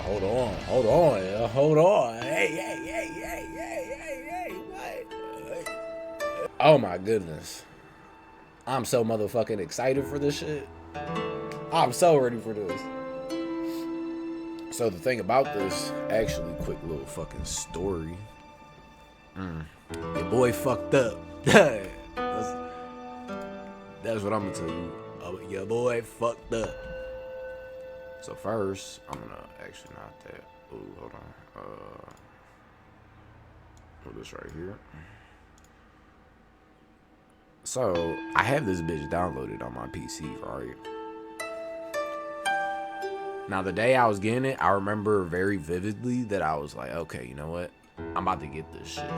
hold on. Hey, what? Oh my goodness. I'm so motherfucking excited for this shit. I'm so ready for this. So the thing about this, actually, quick little fucking story. Your boy fucked up. that's what I'm gonna tell you. Your boy fucked up. So first, I'm gonna actually not that. Ooh, hold on. Put this right here. So I have this bitch downloaded on my PC, right? Now the day I was getting it, I remember very vividly that I was like, okay, you know what? I'm about to get this shit.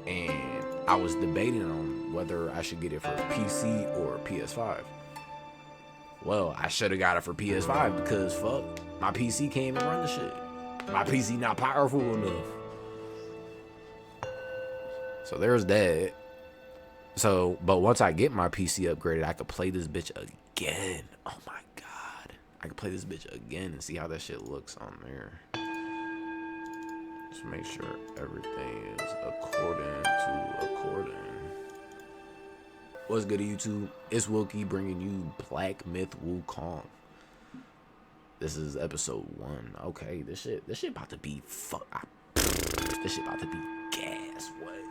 And I was debating on whether I should get it for a PC or a PS5. Well, I should have got it for PS5 because fuck, my PC can't even run the shit. My PC not powerful enough. So there's that. So, but once I get my PC upgraded, I could play this bitch again. Oh my god. I could play this bitch again and see how that shit looks on there. Just make sure everything is according to according. What's good, YouTube? It's Wilkie bringing you Black Myth Wukong. This is episode 1. Okay, this shit about to be this shit about to be gas. What?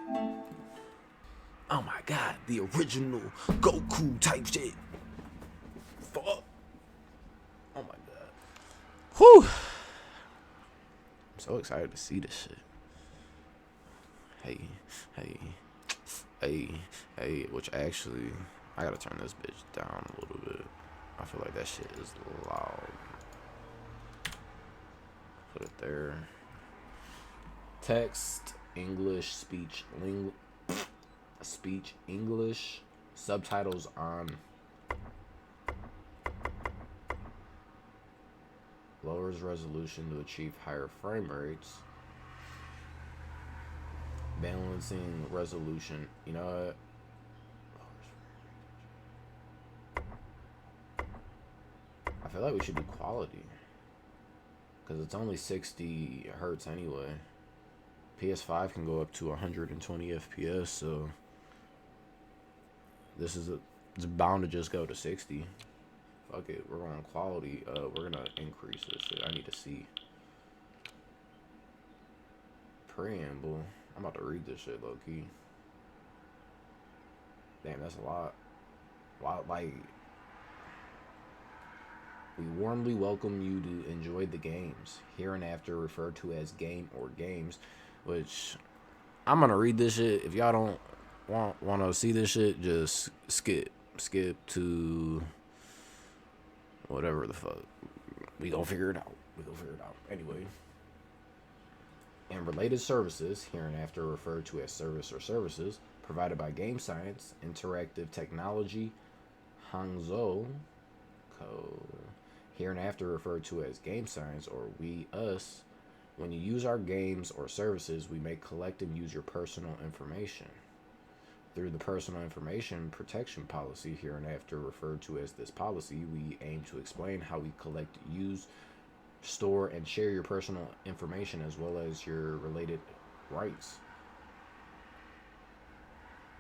Oh my god, the original Goku type shit. Fuck. Oh my god. Whew. I'm so excited to see this shit. Hey, which actually, I gotta turn this bitch down a little bit. I feel like that shit is loud. Put it there. Text, English, speech, English, subtitles on. Lowers resolution to achieve higher frame rates. Balancing resolution. You know what? I feel like we should do quality. Because it's only 60 hertz anyway. PS5 can go up to 120 FPS, so it's bound to just go to 60. Fuck it, we're going quality. We're gonna increase this shit. I need to see. Preamble. I'm about to read this shit low key. Damn, that's a lot. Wow, like, we warmly welcome you to enjoy the games, hereinafter referred to as game or games, which I'm gonna read this shit. If y'all don't want to see this shit, just skip to whatever the fuck. We gonna figure it out. Anyway. And related services, hereinafter referred to as service or services, provided by Game Science, Interactive Technology, Hangzhou Co. Hereinafter referred to as Game Science, or we, us. When you use our games or services, we may collect and use your personal information. Through the Personal Information Protection Policy, hereinafter referred to as this policy, we aim to explain how we collect, use, store, and share your personal information as well as your related rights.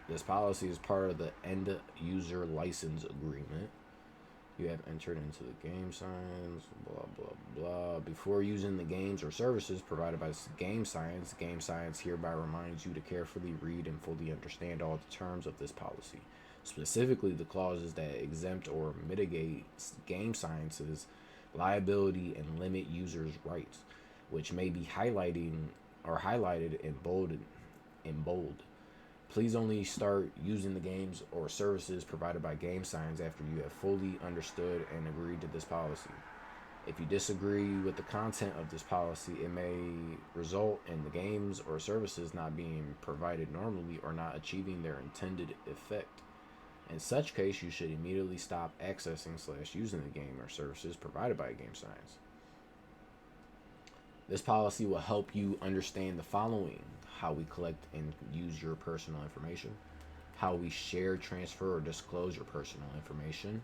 This policy is part of the End User License Agreement. You have entered into the game science, blah, blah, blah. Before using the games or services provided by Game Science hereby reminds you to carefully read and fully understand all the terms of this policy, specifically the clauses that exempt or mitigate Game Science's liability and limit users' rights, which may be highlighted in bold. Please only start using the games or services provided by Game Science after you have fully understood and agreed to this policy. If you disagree with the content of this policy, it may result in the games or services not being provided normally or not achieving their intended effect. In such case, you should immediately stop accessing/using the game or services provided by Game Science. This policy will help you understand the following: how we collect and use your personal information, how we share, transfer, or disclose your personal information,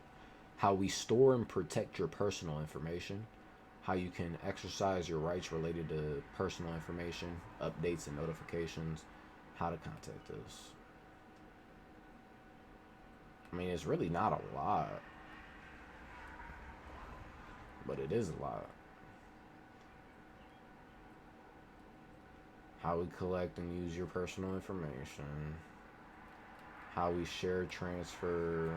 how we store and protect your personal information, how you can exercise your rights related to personal information, updates and notifications, how to contact us. I mean, it's really not a lot, but it is a lot. How we collect and use your personal information, how we share, transfer,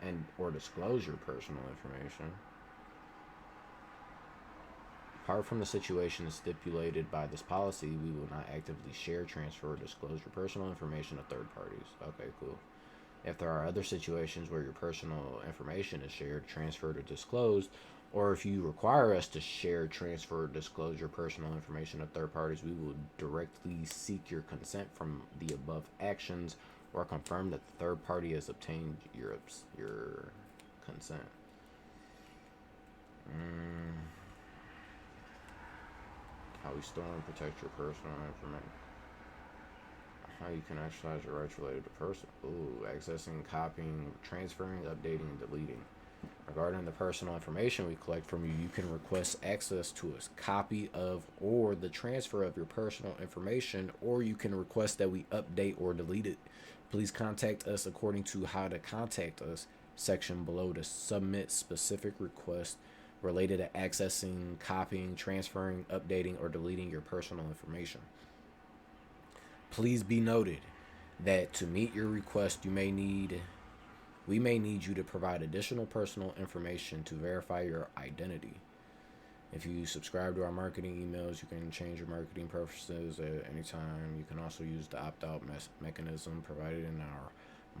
and or disclose your personal information. Apart from the situation stipulated by this policy, we will not actively share, transfer, or disclose your personal information to third parties. Okay, cool. If there are other situations where your personal information is shared, transferred, or disclosed, or if you require us to share, transfer, or disclose your personal information to third parties, we will directly seek your consent from the above actions or confirm that the third party has obtained your consent. How we store and protect your personal information. How you can exercise your rights related to person. Accessing, copying, transferring, updating, and deleting. Regarding the personal information we collect from you, you can request access to a copy of or the transfer of your personal information, or you can request that we update or delete it. Please contact us according to how to contact us section below to submit specific requests related to accessing, copying, transferring, updating, or deleting your personal information. Please be noted that to meet your request, we may need you to provide additional personal information to verify your identity. If you subscribe to our marketing emails, you can change your marketing preferences at any time. You can also use the opt-out mechanism provided in our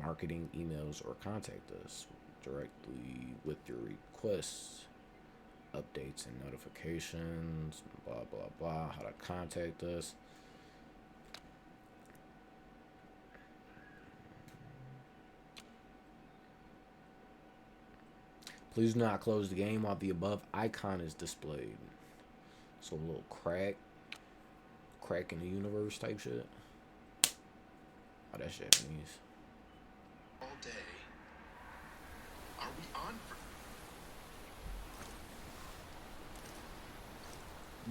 marketing emails or contact us directly with your requests, updates and notifications, blah, blah, blah, how to contact us. Please do not close the game while the above icon is displayed. So a little crack in the universe type shit. Oh, that's Japanese. All day. Are we on?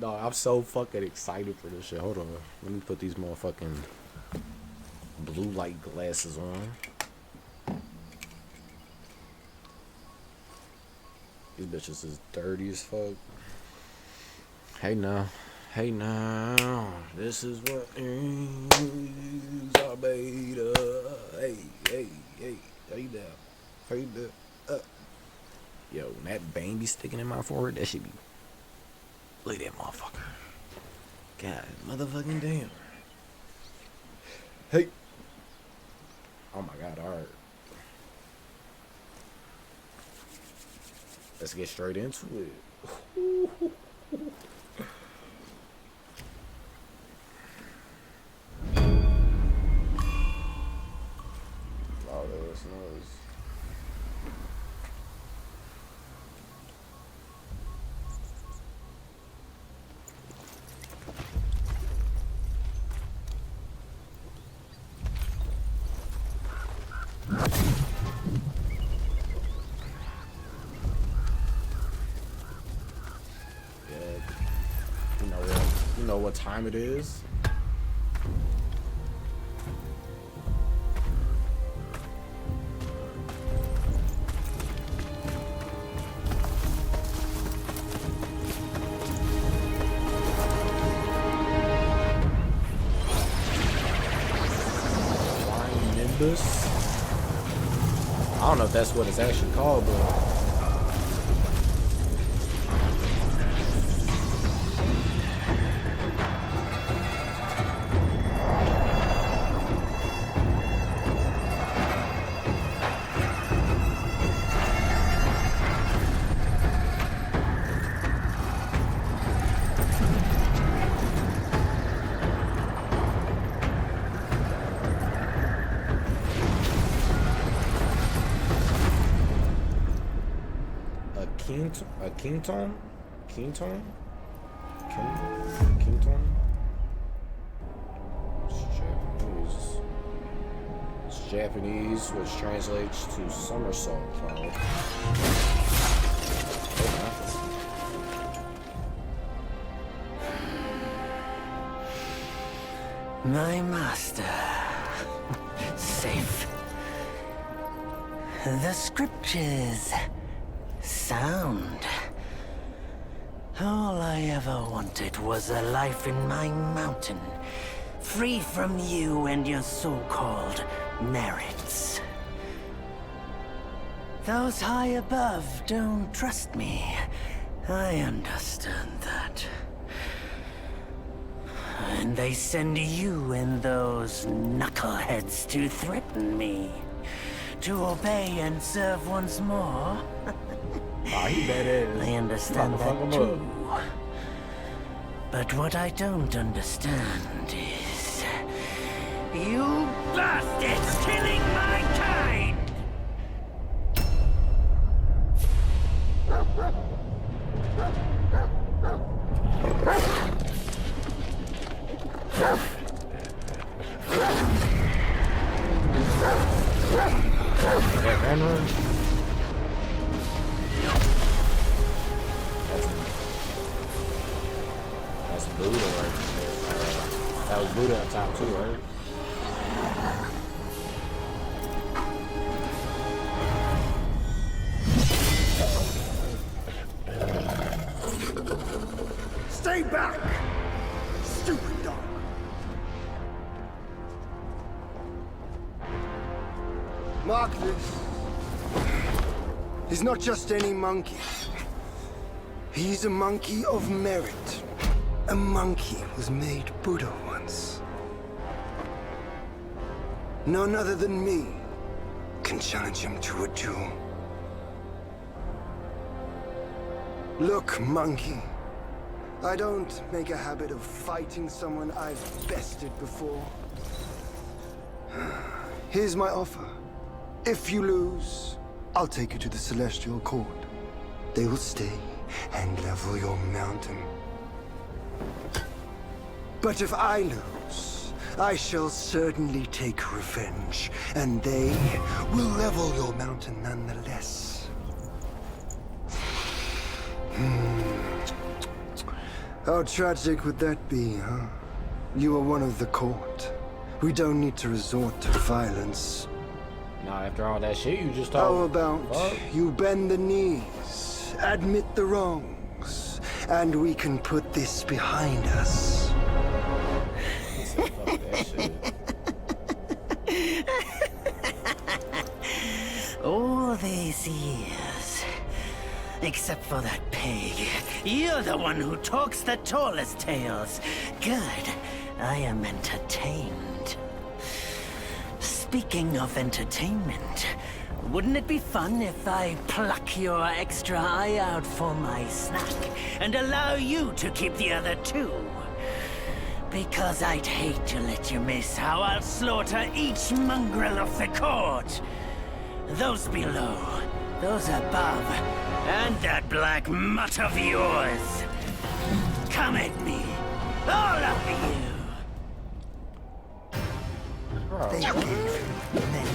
No, I'm so fucking excited for this shit. Hold on. Let me put these motherfucking blue light glasses on. These bitches is dirty as fuck. Hey now, this is what is our beta. Hey, how you down? Yo, when that bang be sticking in my forehead, that shit be... Look at that motherfucker. God, motherfucking damn. Hey. Oh my god, alright. Let's get straight into it. Loud ass noise. You know what time it is? Flying Nimbus? I don't know if that's what it's actually called, but... Kington? It's Japanese, which translates to somersault cloud. My master. Safe. The scriptures. Sound. All I ever wanted was a life in my mountain. Free from you and your so-called merits. Those high above don't trust me. I understand that. And they send you and those knuckleheads to threaten me. To obey and serve once more. Ah, he badass. I understand that too. But what I don't understand is... you bastards killing my kind! That's Buddha right there. That was Buddha up top too, right? Stay back! Stupid dog! Mark this. He's not just any monkey. He's a monkey of merit. A monkey was made Buddha once. None other than me can challenge him to a duel. Look, monkey. I don't make a habit of fighting someone I've bested before. Here's my offer. If you lose, I'll take you to the Celestial Court. They will stay and level your mountain. But if I lose, I shall certainly take revenge, and they will level your mountain nonetheless. How tragic would that be, huh? You are one of the court. We don't need to resort to violence. Nah, after all that shit you just How told. about you bend the knees, admit the wrongs, and we can put this behind us. Fuck that shit. All these years. Except for that pig. You're the one who talks the tallest tales. Good. I am entertained. Speaking of entertainment, wouldn't it be fun if I pluck your extra eye out for my snack and allow you to keep the other two? Because I'd hate to let you miss how I'll slaughter each mongrel of the court. Those below, those above, and that black mutt of yours. Come at me, all of you. Bro. They gave men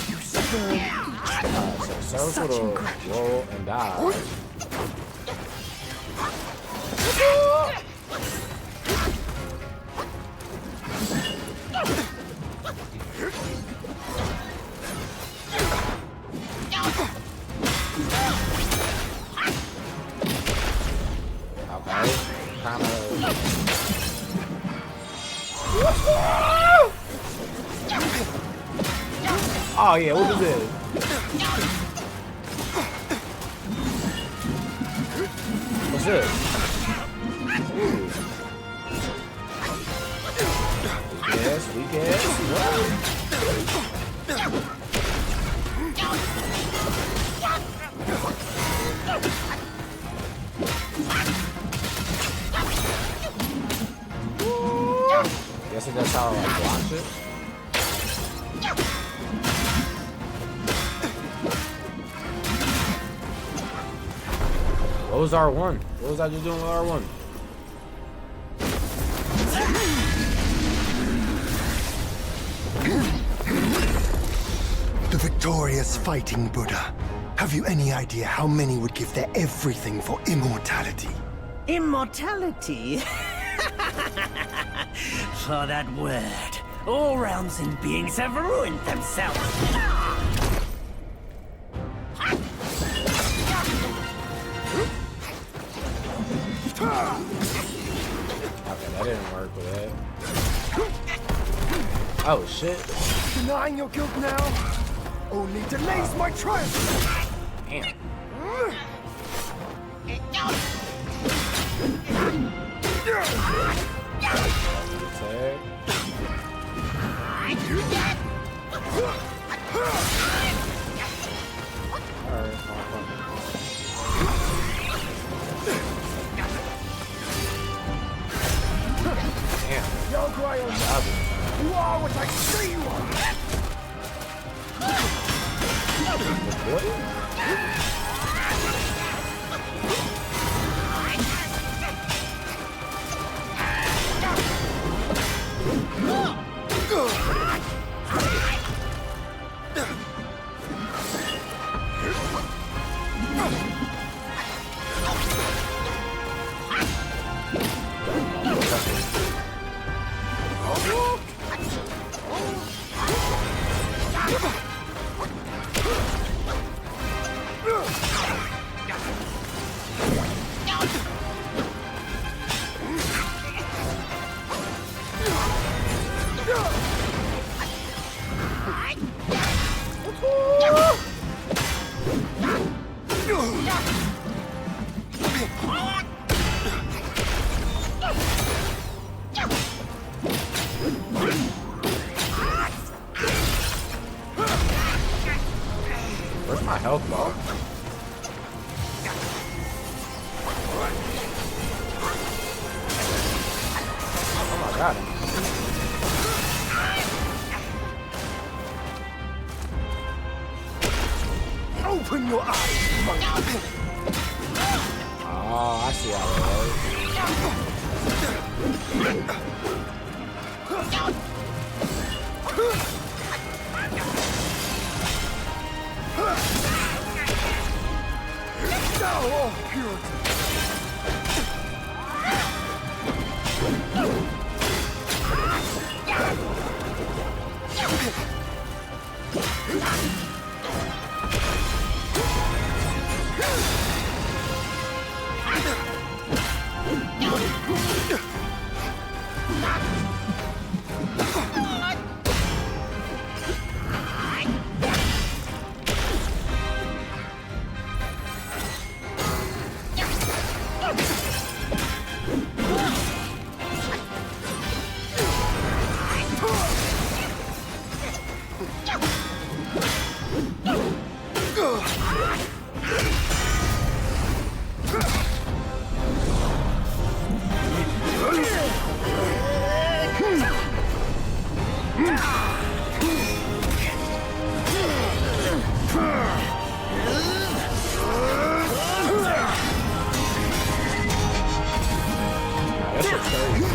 you serve So circle to roll and die. Okay, kind of. Oh yeah, what was this? What's this? Ooh. Weak ass. What? Guessing that's how I blocked it. What was R1? What was I just doing with R1? The victorious fighting Buddha. Have you any idea how many would give their everything for immortality? Immortality? For that word, all realms and beings have ruined themselves. Okay, that didn't work with that. Oh shit. Denying your guilt now only delays my triumph. Damn. Tag. Alright, damn. Yo, Graham, you are what I say you are. What? Where's my health bar? Oh my god. Open your eyes, monkey. Oh, I see how it works. Now all pure. That's a crazy.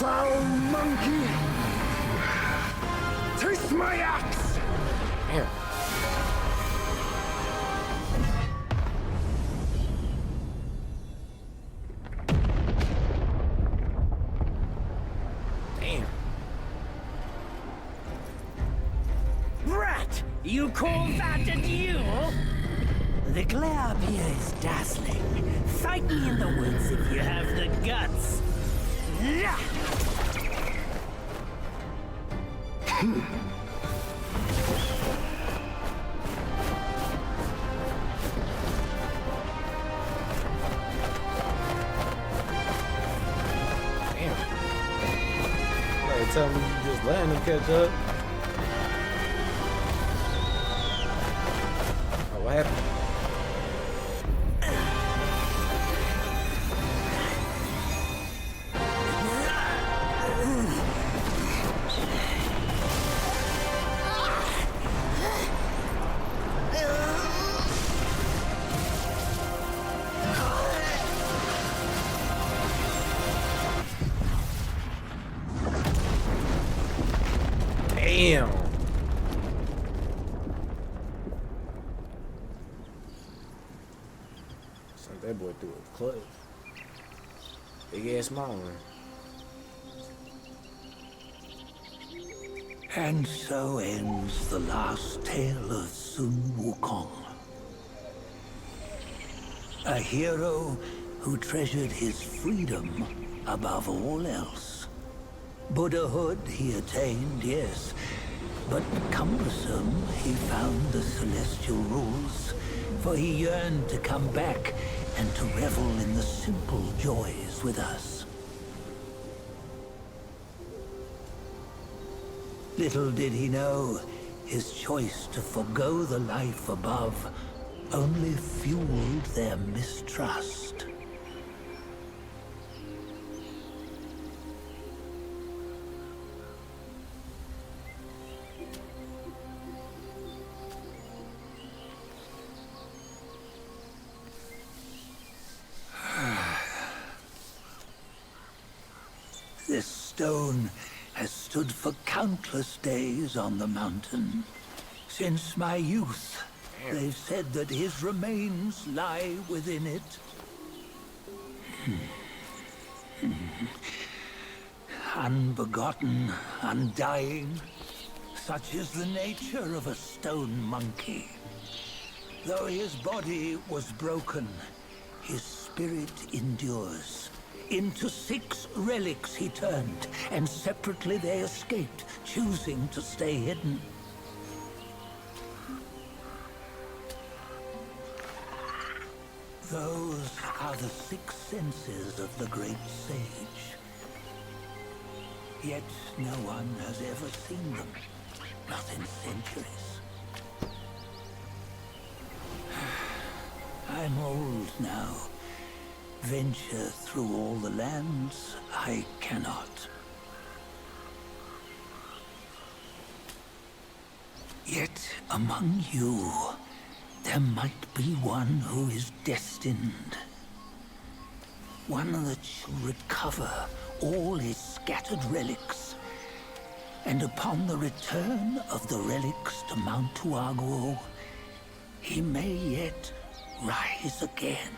Foul monkey! Taste my axe! Damn. Damn. Brat, you call that a duel? The glare up here is dazzling. Fight me in the woods if you have the guts. Yeah. Damn. Hey, tell me you just letting him catch up. Oh, what happened? That boy threw a cliff. Big ass mountain. And so ends the last tale of Sun Wukong. A hero who treasured his freedom above all else. Buddhahood he attained, yes, but cumbersome he found the celestial rules, for he yearned to come back and to revel in the simple joys with us. Little did he know, his choice to forgo the life above only fueled their mistrust. This stone has stood for countless days on the mountain. Since my youth, they've said that his remains lie within it. Unbegotten, undying, such is the nature of a stone monkey. Though his body was broken, his spirit endures. Into 6 relics he turned, and separately they escaped, choosing to stay hidden. Those are the 6 senses of the great sage. Yet no one has ever seen them, not in centuries. I'm old now. Venture through all the lands I cannot. Yet among you, there might be one who is destined. One that shall recover all his scattered relics. And upon the return of the relics to Mount Tuaguo, he may yet rise again.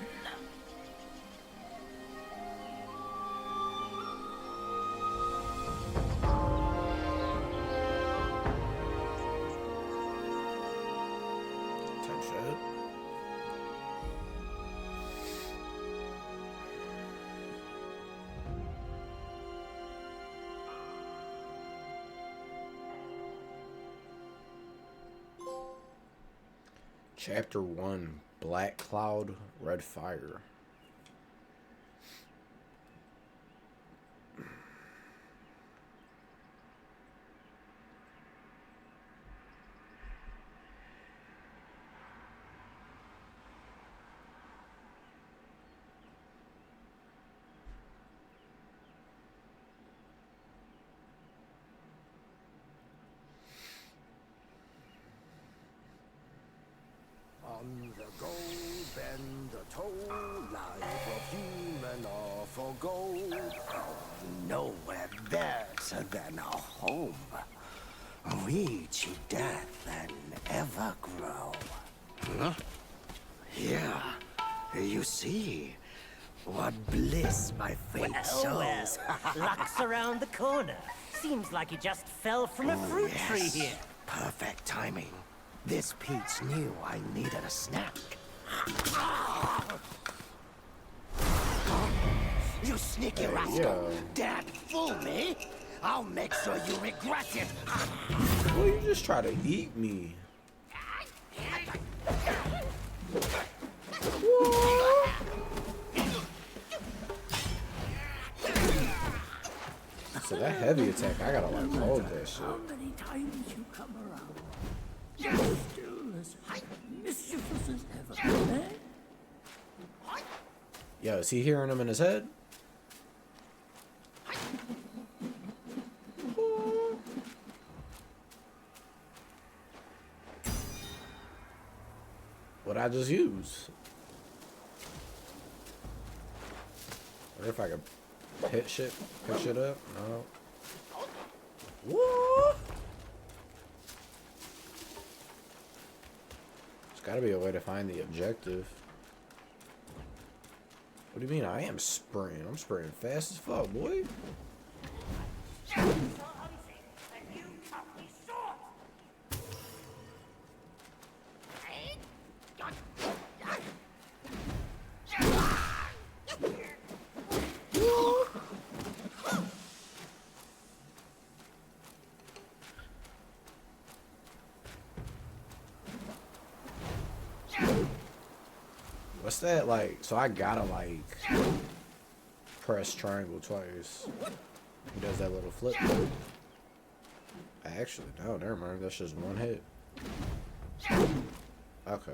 Chapter 1, Black Cloud, Red Fire. On the go, bend the toe, life of human or for gold. Nowhere better than a home. Reach death and ever grow. Huh? Here, you see, what bliss my fate shows. Luck's around the corner. Seems like he just fell from a fruit tree here. Perfect timing. This peach knew I needed a snack. You sneaky rascal! Dad, fool me! I'll make sure you regret it! Well, you just try to eat me. So that heavy attack, I gotta like hold that shit. How many times you come around? You're still as mischievous as ever, eh? Yo, is he hearing him in his head? What'd I just use? What if I could hit shit, pick shit up? No. What? There's gotta be a way to find the objective. What do you mean I am spraying? I'm spraying fast as fuck, boy. What's that like? So I gotta like press triangle twice. He does that little flip. Actually, no, never mind. That's just one hit. Okay.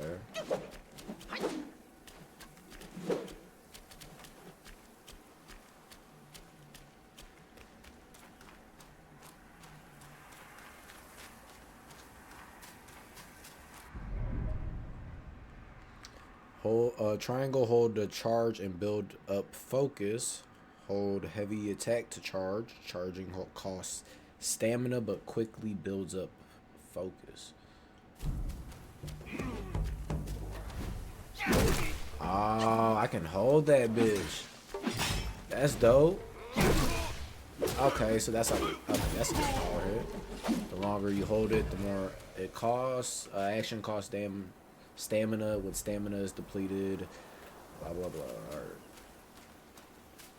Hold triangle, hold the charge and build up focus. Hold heavy attack to charge. Charging costs stamina but quickly builds up focus. Oh, I can hold that bitch. That's dope. Okay, so that's like, okay, that's a small hit. The longer you hold it, the more it costs. Action costs stamina when stamina is depleted. Blah blah blah. Alright.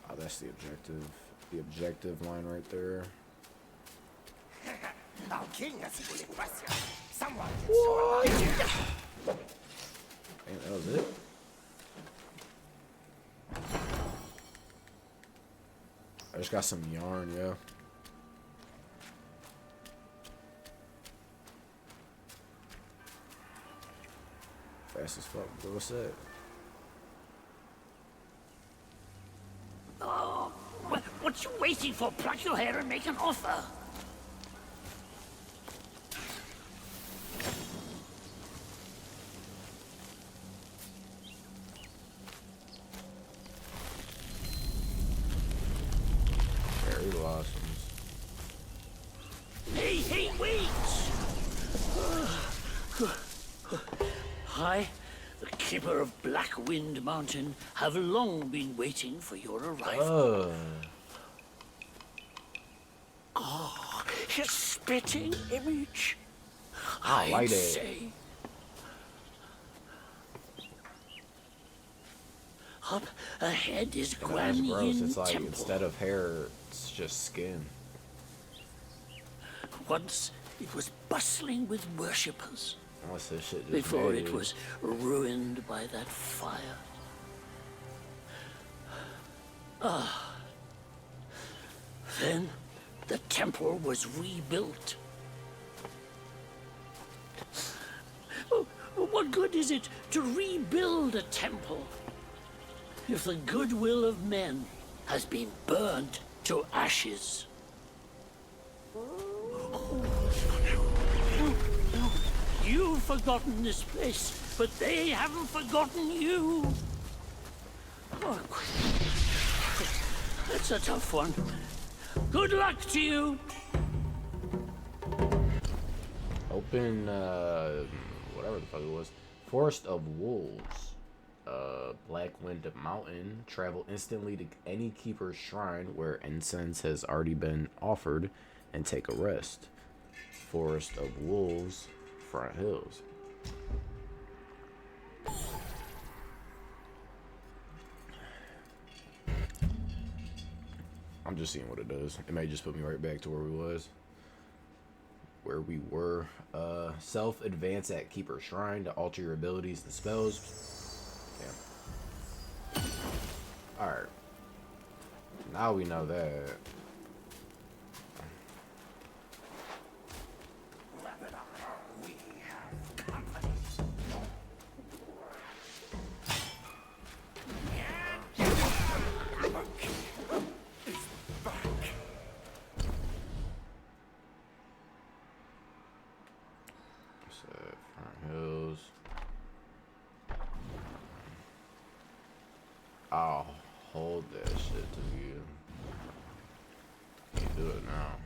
Oh, that's the objective. The objective line right there. Our king has a good impression. Someone can show him. Damn, that was it. I just got some yarn, yeah. Fast as fuck, bro. What's that? Oh, what you waiting for? Pluck your hair and make an offer. Cherry blossoms. Hey, wait! I, the keeper of Black Wind Mountain, have long been waiting for your arrival. Oh, his spitting image. I like I'd it. say. Up ahead is That's Guan gross. Yin It's like Temple. instead of hair, it's just skin. Once it was bustling with worshippers. Unless this shit just Before made. it was ruined by that fire. Then the temple was rebuilt. Oh, what good is it to rebuild a temple if the goodwill of men has been burned to ashes? You've forgotten this place, but they haven't forgotten you. Oh, that's a tough one. Good luck to you. Open, whatever the fuck it was. Forest of Wolves. Black Wind Mountain. Travel instantly to any keeper's shrine where incense has already been offered and take a rest. Forest of Wolves. Front Hills. I'm just seeing what it does. It may just put me right back to where we were. Self advance at Keeper Shrine to alter your abilities and spells. Yeah. Alright. Now we know that. I'll hold that shit to you. Can't do it now.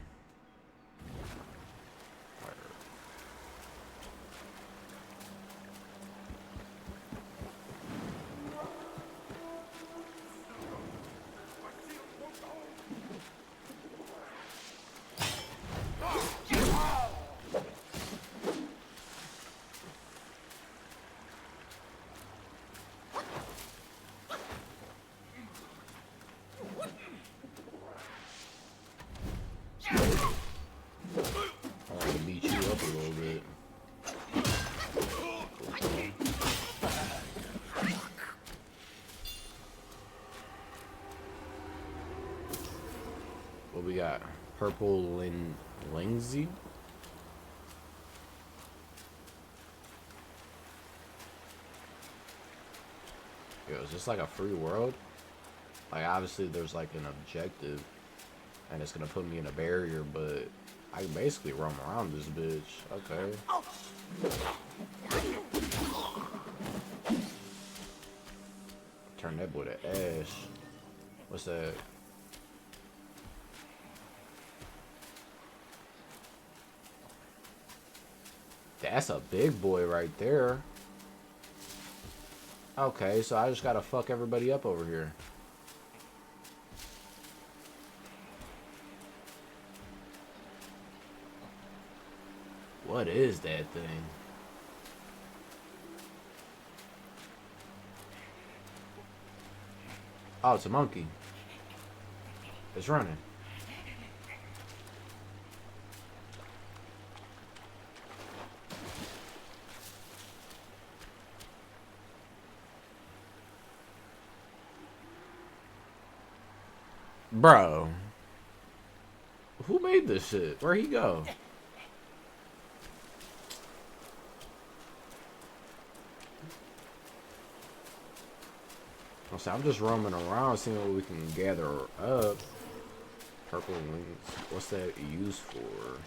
got purple Lingzi. Yo, is this like a free world? Like, obviously there's like an objective and it's gonna put me in a barrier, but I can basically roam around this bitch. Okay. Turn that boy to ash. What's that? That's a big boy right there. Okay, so I just gotta fuck everybody up over here. What is that thing? Oh, it's a monkey. It's running. Bro. Who made this shit? Where'd he go? So I'm just roaming around seeing what we can gather up. Purple wings. What's that used for?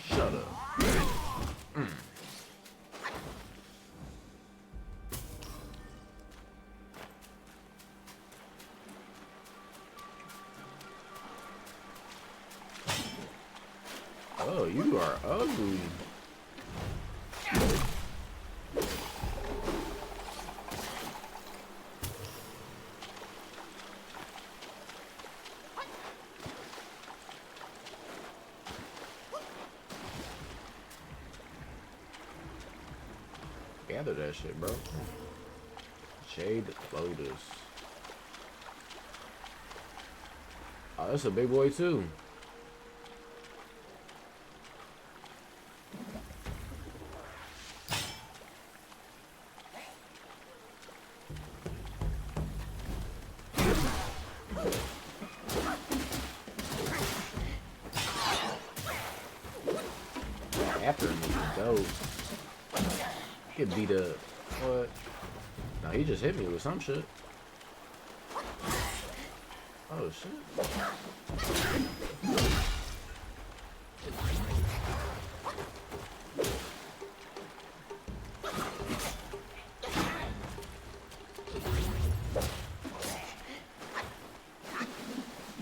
Shut up. Oh, you are ugly. Gather that shit, bro. Jade Lotus. Oh, that's a big boy too. After him is dope. Could beat up. What? No, he just hit me with some shit. Oh shit.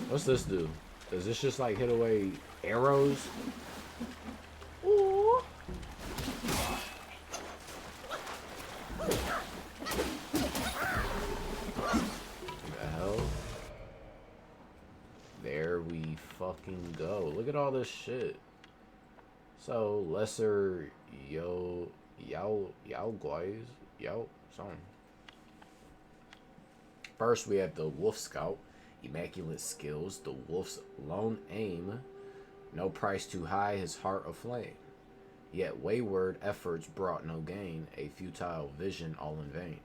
What's this do? Does this just like hit away arrows? Ooh. The hell? There we fucking go. Look at all this shit. So lesser Yao Guys Yao something. First we have the Wolf Scout. Immaculate skills, the wolf's lone aim, no price too high, his heart aflame. Yet wayward efforts brought no gain, a futile vision all in vain.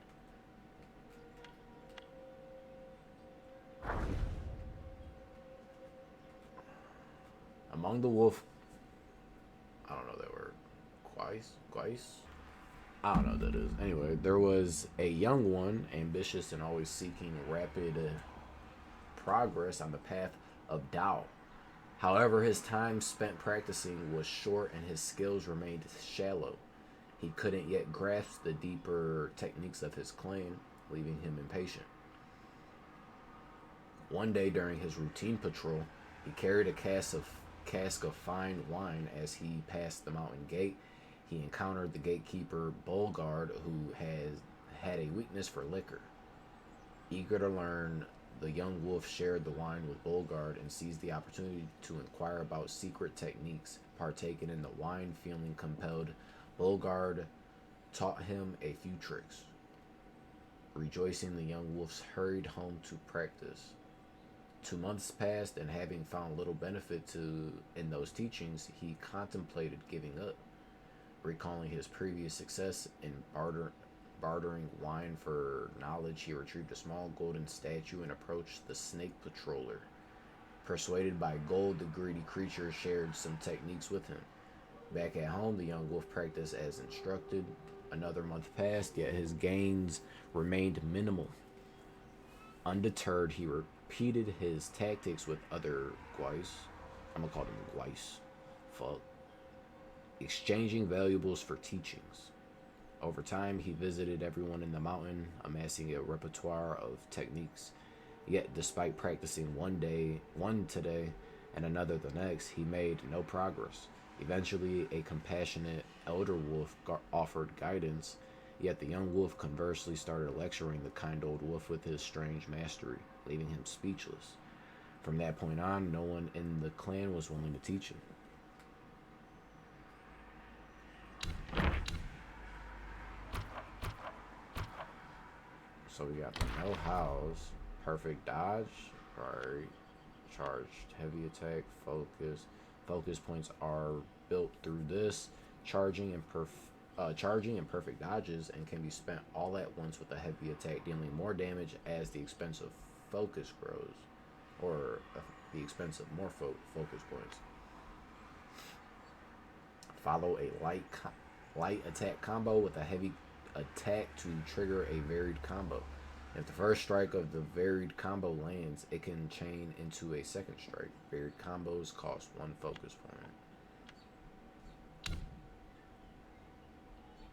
Among the wolf, I don't know that word, Guise? I don't know what that is. Anyway, there was a young one, ambitious and always seeking rapid progress on the path of Tao. However, his time spent practicing was short and his skills remained shallow. He couldn't yet grasp the deeper techniques of his claim, leaving him impatient. One day during his routine patrol, he carried a cask of fine wine. As he passed the mountain gate, he encountered the gatekeeper Bolgard, who had a weakness for liquor. Eager to learn, the young wolf shared the wine with Bolgard and seized the opportunity to inquire about secret techniques. Partaking in the wine, feeling compelled, Bolgard taught him a few tricks. Rejoicing, the young wolves hurried home to practice. 2 months passed, and having found little benefit in those teachings, he contemplated giving up. Recalling his previous success in bartering wine for knowledge, he retrieved a small golden statue and approached the snake patroller. Persuaded by gold, the greedy creature shared some techniques with him. Back at home, the young wolf practiced as instructed. Another month passed, yet his gains remained minimal. Undeterred, he repeated his tactics with other guais. I'm gonna call them guais. Fuck. Exchanging valuables for teachings. Over time, he visited everyone in the mountain, amassing a repertoire of techniques. Yet, despite practicing one today and another the next, he made no progress. Eventually, a compassionate elder wolf offered guidance, yet the young wolf conversely started lecturing the kind old wolf with his strange mastery, leaving him speechless. From that point on, no one in the clan was willing to teach him. So we got the no house, perfect dodge, right? Charged, heavy attack, focus. Focus points are built through this, charging and perfect dodges, and can be spent all at once with a heavy attack, dealing more damage as the expense of focus grows, or the expense of more focus points. Follow a light attack combo with a heavy attack to trigger a varied combo. If the first strike of the varied combo lands, it can chain into a second strike. Varied combos cost 1 focus point.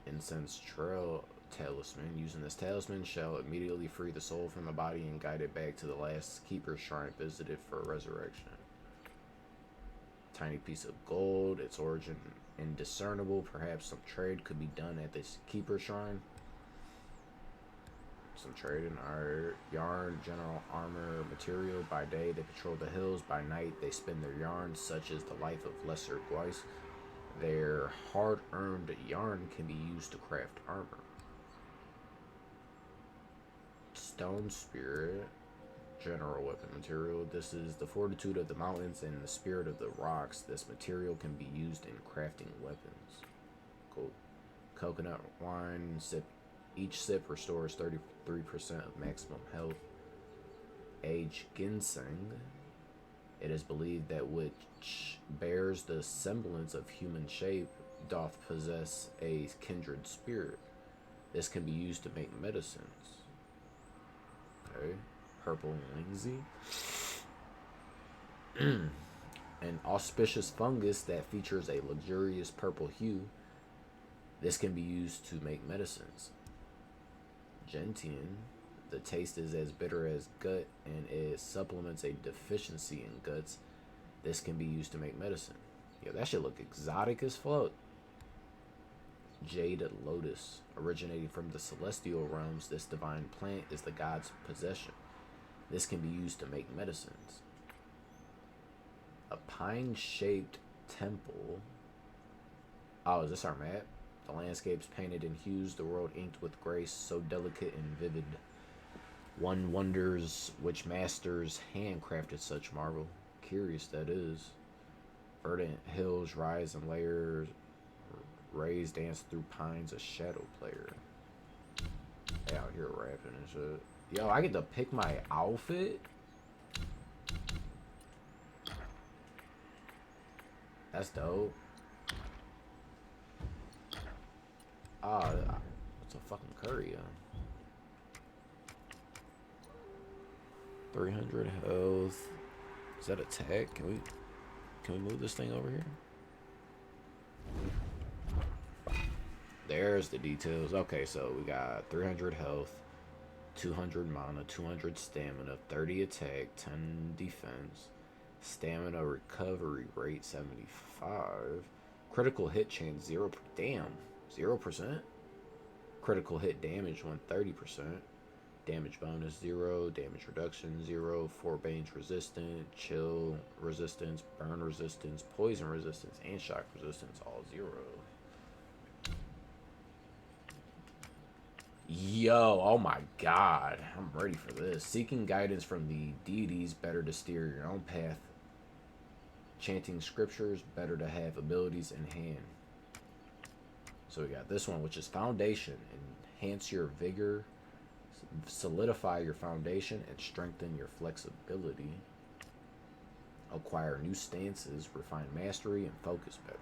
Incense Trail Talisman. Using this talisman shall immediately free the soul from the body and guide it back to the last keeper's shrine visited for resurrection. Tiny piece of gold. Its origin indiscernible. Perhaps some trade could be done at this keeper's shrine. Some trade in our yarn, general armor, material. By day they patrol the hills. By night they spin their yarns, such as the life of lesser guais. Their hard-earned yarn can be used to craft armor. Stone Spirit, general weapon material. This is the fortitude of the mountains and the spirit of the rocks. This material can be used in crafting weapons. Cool. Coconut wine, each sip restores 33% of maximum health. Aged ginseng. It is believed that which bears the semblance of human shape doth possess a kindred spirit. This can be used to make medicines. Okay. Purple lingsy. An auspicious fungus that features a luxurious purple hue. This can be used to make medicines. Gentian. The taste is as bitter as gut, and it supplements a deficiency in guts. This can be used to make medicine. Yo, that shit look exotic as fuck. Jade Lotus. Originating from the celestial realms, this divine plant is the god's possession. This can be used to make medicines. A pine-shaped temple. Oh, is this our map? The landscapes painted in hues, the world inked with grace, so delicate and vivid. One wonders which master's handcrafted such marvel. Curious that is. Verdant hills rise in layers. Rays dance through pines, a shadow player. They out here rapping and shit. Yo, I get to pick my outfit? That's dope. Ah, what's a fucking curry, 300 health. Is that attack? Can we move this thing over here? There's the details. Okay, so we got 300 health, 200 mana, 200 stamina, 30 attack, 10 defense, stamina recovery rate 75, critical hit chance 0. Damn, 0%. Critical hit damage 130%. Damage bonus 0, damage reduction 0, forbane's resistant, chill resistance, burn resistance, poison resistance, and shock resistance all 0. Yo, oh my god, I'm ready for this. Seeking guidance from the deities, better to steer your own path. Chanting scriptures, better to have abilities in hand. So we got this one, which is foundation. Enhance your vigor, solidify your foundation, and strengthen your flexibility. Acquire new stances, refine mastery, and focus better.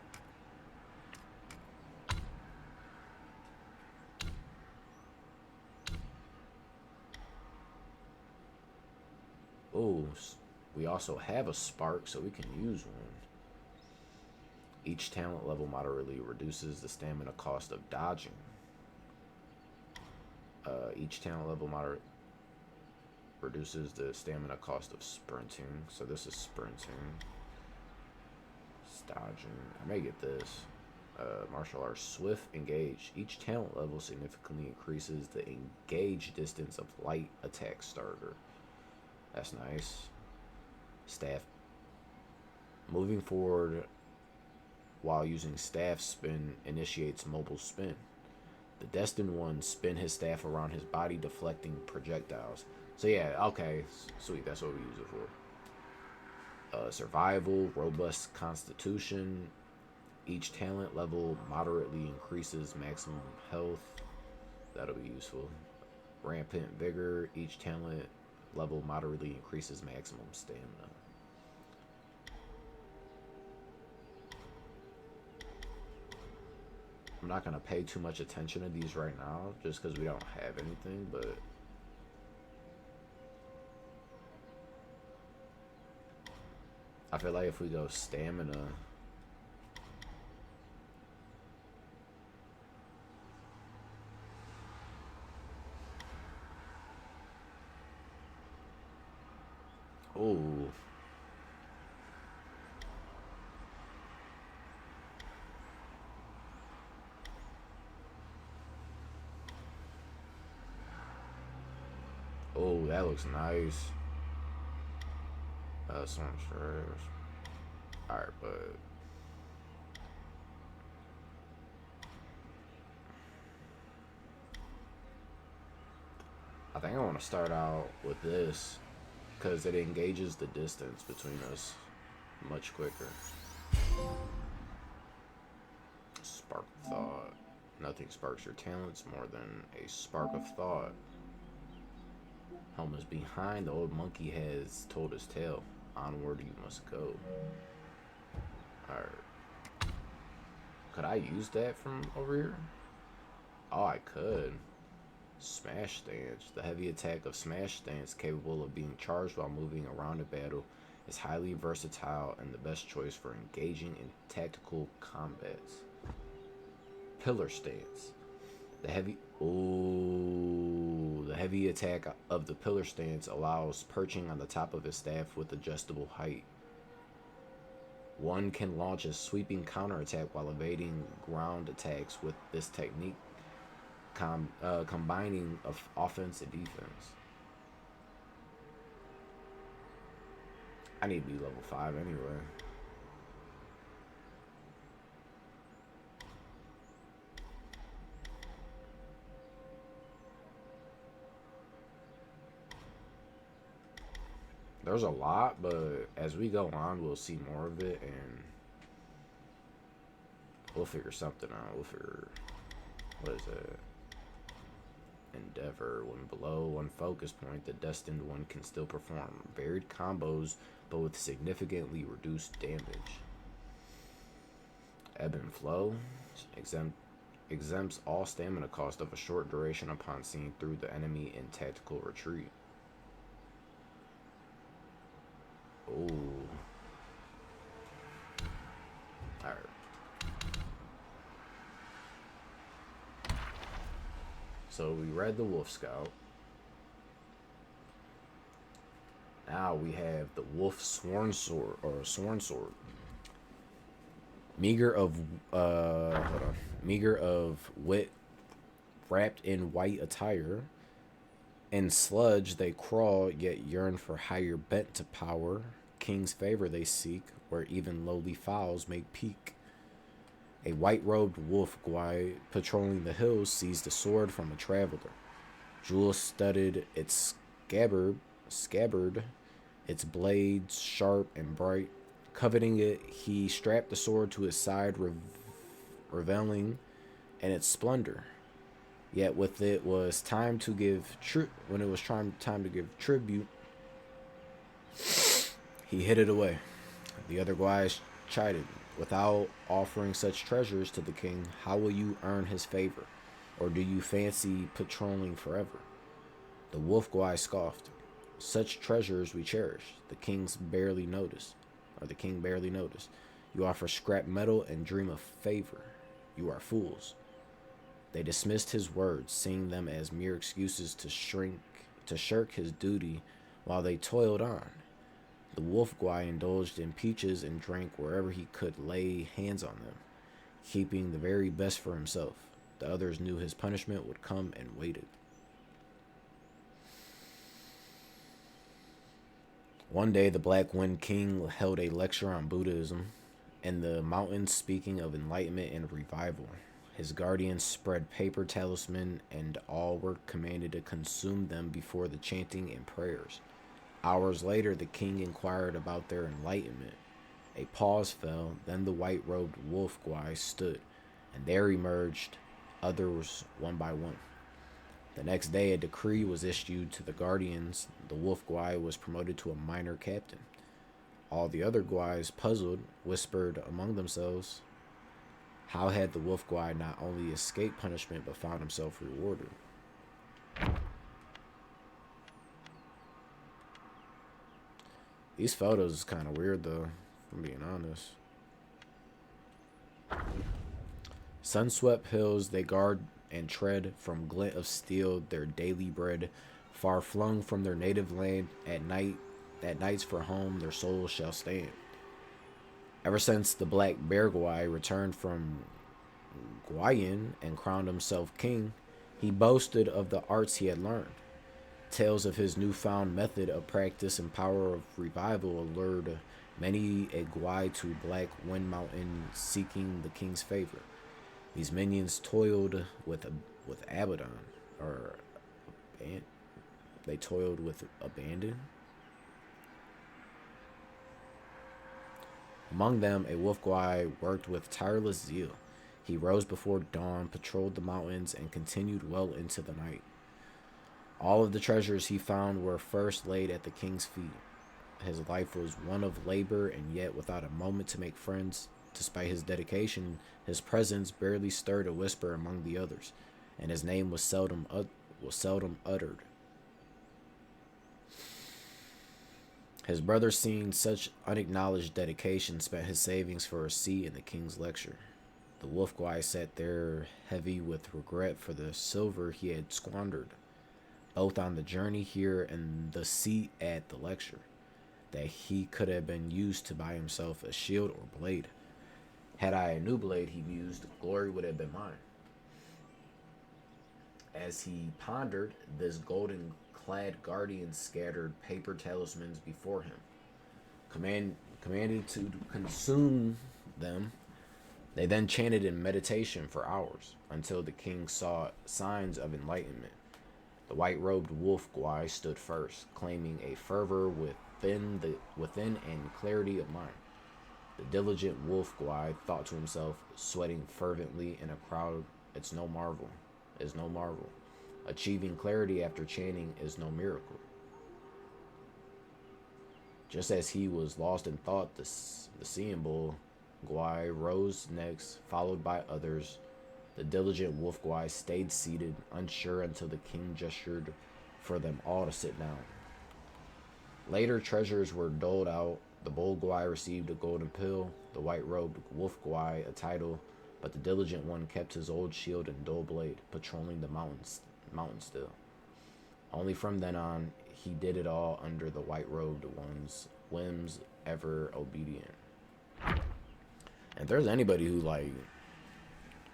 Oh, we also have a spark, so we can use one. Each talent level moderately reduces the stamina cost of dodging. Each talent level moderate reduces the stamina cost of sprinting. So this is sprinting. It's dodging. I may get this. Martial arts swift engage. Each talent level significantly increases the engage distance of light attack starter. That's nice. Staff. Moving forward while using staff spin initiates mobile spin. The destined one spin his staff around his body, deflecting projectiles. So yeah, okay, sweet. That's what we use it for. Survival, robust constitution. Each talent level moderately increases maximum health. That'll be useful. Rampant vigor. Each talent level moderately increases maximum stamina. I'm not going to pay too much attention to these right now just because we don't have anything, but I feel like if we go stamina, oh, oh, that looks nice. Some trash. Alright, but I think I want to start out with this because it engages the distance between us much quicker. Spark thought. Nothing sparks your talents more than a spark of thought. Home is behind. The old monkey has told his tale. Onward you must go. Alright. Could I use that from over here? Oh, I could. Smash stance. The heavy attack of smash stance, capable of being charged while moving around a battle, is highly versatile and the best choice for engaging in tactical combats. Pillar stance. The heavy attack of the pillar stance allows perching on the top of his staff with adjustable height. One can launch a sweeping counterattack while evading ground attacks with this technique, combining of offense and defense. I need to be level 5 anyway. There's a lot, but as we go on, we'll see more of it, and we'll figure something out. We'll figure, what is it? Endeavor. When below one focus point, the destined one can still perform varied combos, but with significantly reduced damage. Ebb and flow. Exempts all stamina cost of a short duration upon seeing through the enemy in tactical retreat. Oh. Alright. So we read the Wolf Scout. Now we have the Wolf Sworn Sword, or Sworn Sword. Meager of wit, wrapped in white attire. In sludge they crawl, yet yearn for higher bent to power. King's favor they seek, where even lowly fowls make peak. A white-robed wolf guide patrolling the hills seized a sword from a traveler. Jewel-studded its scabbard, its blades sharp and bright. Coveting it, he strapped the sword to his side, revealing and its splendor. Yet with it was time to give when it was time to give tribute, he hid it away. The other guys chided, "Without offering such treasures to the king, how will you earn his favor? Or do you fancy patrolling forever?" The wolf guy scoffed, "Such treasures we cherish. The king barely noticed. You offer scrap metal and dream of favor. You are fools." They dismissed his words, seeing them as mere excuses to shirk his duty while they toiled on. The wolf guy indulged in peaches and drank wherever he could lay hands on them, keeping the very best for himself. The others knew his punishment would come and waited. One day, the Black Wind King held a lecture on Buddhism in the mountains, speaking of enlightenment and revival. His guardians spread paper talisman, and all were commanded to consume them before the chanting and prayers. Hours later, the king inquired about their enlightenment. A pause fell, then the white-robed wolf guy stood, and there emerged others one by one. The next day, a decree was issued to the guardians. The wolf guy was promoted to a minor captain. All the other guys, puzzled, whispered among themselves, how had the wolf guy not only escaped punishment but found himself rewarded? These photos is kind of weird though, if I'm being honest. Sun-swept hills they guard and tread, from glint of steel their daily bread. Far flung from their native land, at nights for home their souls shall stand. Ever since the Black Bear Guy returned from Guayan and crowned himself king, he boasted of the arts he had learned. Tales of his newfound method of practice and power of revival allured many a Guy to Black Wind Mountain, seeking the king's favor. These minions toiled with Abaddon, or they toiled with abandon. Among them, a wolf guy worked with tireless zeal. He rose before dawn, patrolled the mountains, and continued well into the night. All of the treasures he found were first laid at the king's feet. His life was one of labor, and yet without a moment to make friends. Despite his dedication, his presence barely stirred a whisper among the others, and his name was seldom uttered. His brother, seeing such unacknowledged dedication, spent his savings for a seat in the king's lecture. The wolf guy sat there heavy with regret for the silver he had squandered, both on the journey here and the seat at the lecture, that he could have been used to buy himself a shield or blade. Had I a new blade, he mused, glory would have been mine. As he pondered, this golden-clad guardian scattered paper talismans before him, commanded to consume them. They then chanted in meditation for hours, until the king saw signs of enlightenment. The white-robed wolf guy stood first, claiming a fervor within and clarity of mind. The diligent wolf guy thought to himself, sweating fervently in a crowd, is no marvel. Achieving clarity after chanting is no miracle. Just as he was lost in thought, the seeing bull guy rose next, followed by others. The diligent wolf guy stayed seated, unsure, until the king gestured for them all to sit down. Later, treasures were doled out. The bull guy received a golden pill, the white-robed wolf guy a title, but the diligent one kept his old shield and dull blade, patrolling the mountain still. Only from then on, he did it all under the white-robed one's whims, ever obedient. And if there's anybody who,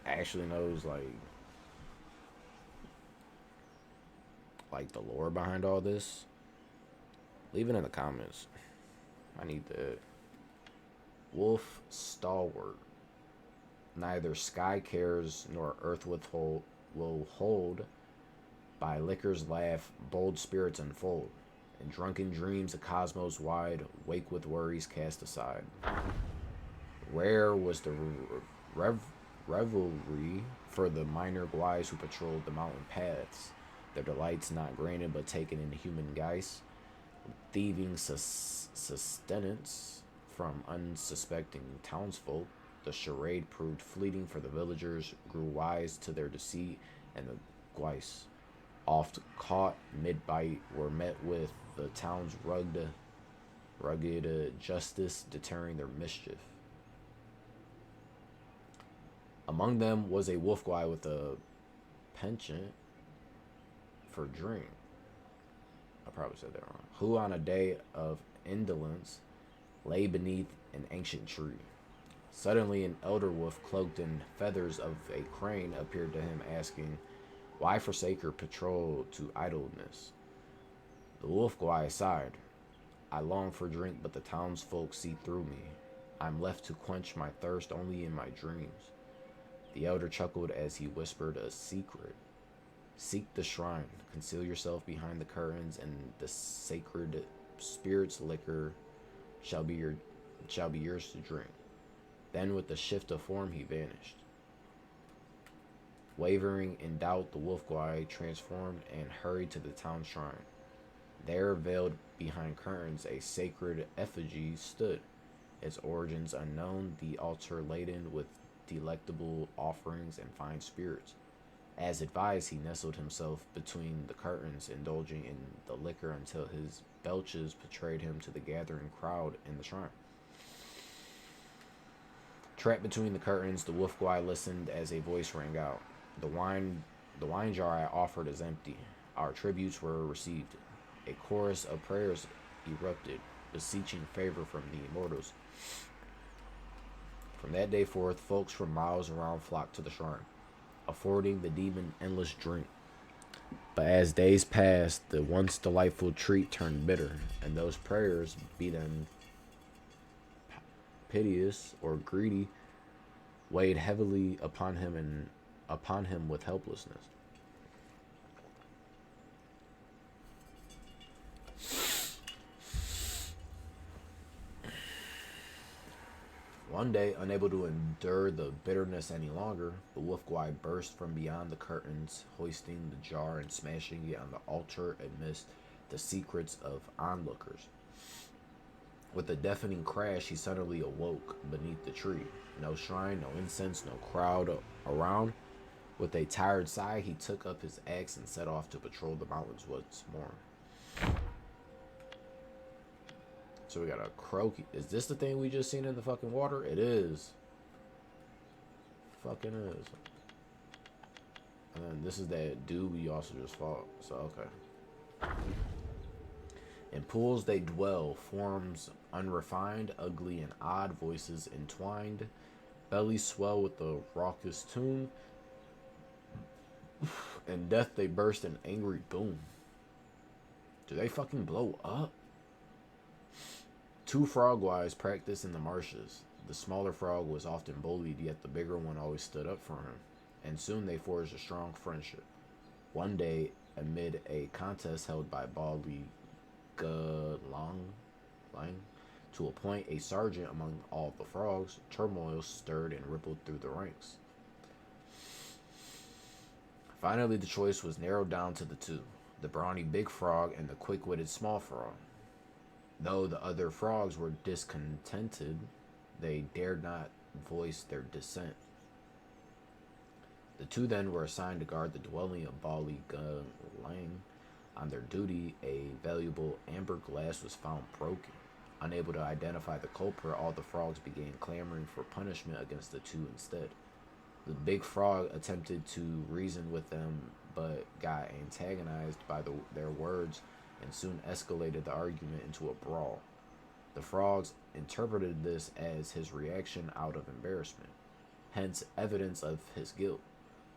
actually knows, the lore behind all this, leave it in the comments. I need that. Wolf stalwart. Neither sky cares nor earth will hold. By liquor's laugh, bold spirits unfold. In drunken dreams, the cosmos wide, wake with worries cast aside. Rare was the revelry for the minor guys who patrolled the mountain paths, their delights not granted but taken in human guise, thieving sustenance from unsuspecting townsfolk. The charade proved fleeting, for the villagers grew wise to their deceit, and the guise, oft caught mid-bite, were met with the town's rugged justice deterring their mischief. Among them was a wolf guy with a penchant for drink. I probably said that wrong. Who on a day of indolence lay beneath an ancient tree. Suddenly an elder wolf cloaked in feathers of a crane appeared to him, asking, "Why forsake your patrol to idleness?" The wolf guy sighed. "I long for drink, but the townsfolk see through me. I'm left to quench my thirst only in my dreams." The elder chuckled as he whispered a secret. "Seek the shrine, conceal yourself behind the curtains, and the sacred spirit's liquor shall be yours to drink." Then with a shift of form he vanished. Wavering in doubt, the wolf guy transformed and hurried to the town shrine. There, veiled behind curtains, a sacred effigy stood, its origins unknown, the altar laden with delectable offerings and fine spirits. As advised, he nestled himself between the curtains, indulging in the liquor until his belches betrayed him to the gathering crowd in the shrine. Trapped between the curtains, the wolf guy listened as a voice rang out. The wine jar I offered is empty. Our tributes were received." A chorus of prayers erupted, beseeching favor from the immortals. From that day forth, folks from miles around flocked to the shrine, affording the demon endless drink. But as days passed, the once delightful treat turned bitter, and those prayers, be them piteous or greedy, weighed heavily upon him with helplessness. One day, unable to endure the bitterness any longer, the wolf guy burst from beyond the curtains, hoisting the jar and smashing it on the altar amidst the secrets of onlookers. With a deafening crash, he suddenly awoke beneath the tree. No shrine, no incense, no crowd around. With a tired sigh, he took up his axe and set off to patrol the mountains once more. So we got a croaky. Is this the thing we just seen in the fucking water? It is. Fucking is. And then this is that dude we also just fought. So, okay. In pools they dwell, forms unrefined, ugly and odd, voices entwined, bellies swell with the raucous tune. In death they burst in angry boom. Do they fucking blow up? Two frog-wise practiced in the marshes. The smaller frog was often bullied, yet the bigger one always stood up for him, and soon they forged a strong friendship. One day, amid a contest held by Bali Lang to appoint a sergeant among all the frogs, turmoil stirred and rippled through the ranks. Finally, the choice was narrowed down to the two, the brawny big frog and the quick-witted small frog. Though the other frogs were discontented, they dared not voice their dissent. The two then were assigned to guard the dwelling of Bali Lang. On their duty, a valuable amber glass was found broken. Unable to identify the culprit, all the frogs began clamoring for punishment against the two instead. The big frog attempted to reason with them, but got antagonized by their words and soon escalated the argument into a brawl. The frogs interpreted this as his reaction out of embarrassment, hence evidence of his guilt.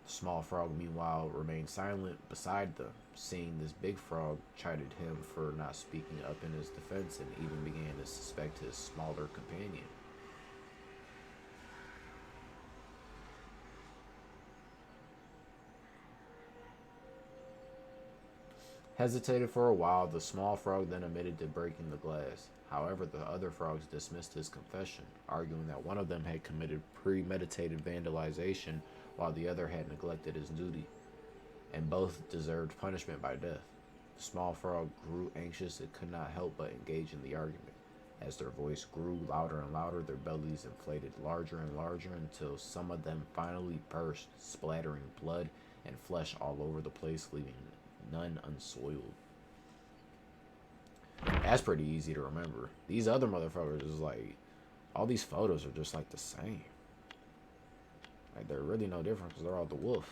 The small frog, meanwhile, remained silent beside them. Seeing this big frog chided him for not speaking up in his defense and even began to suspect his smaller companion. hesitated for a while. The small frog then admitted to breaking the glass. However, the other frogs dismissed his confession, arguing that one of them had committed premeditated vandalization while the other had neglected his duty, and both deserved punishment by death. The small frog grew anxious and could not help but engage in the argument. As their voice grew louder and louder, their bellies inflated larger and larger until some of them finally burst, splattering blood and flesh all over the place, leaving none unsoiled. That's pretty easy to remember. These other motherfuckers is like, all these photos are just like the same. Like, they're really no different because they're all the wolf.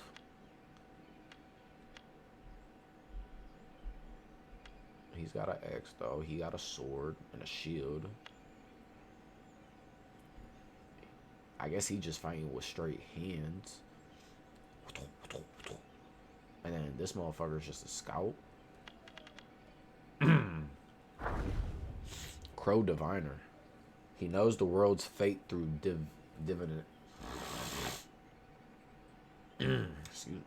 He's got an axe, though. He got a sword and a shield. I guess he just fighting with straight hands. And then this motherfucker is just a scout. Crow Diviner. He knows the world's fate through divination. Excuse me.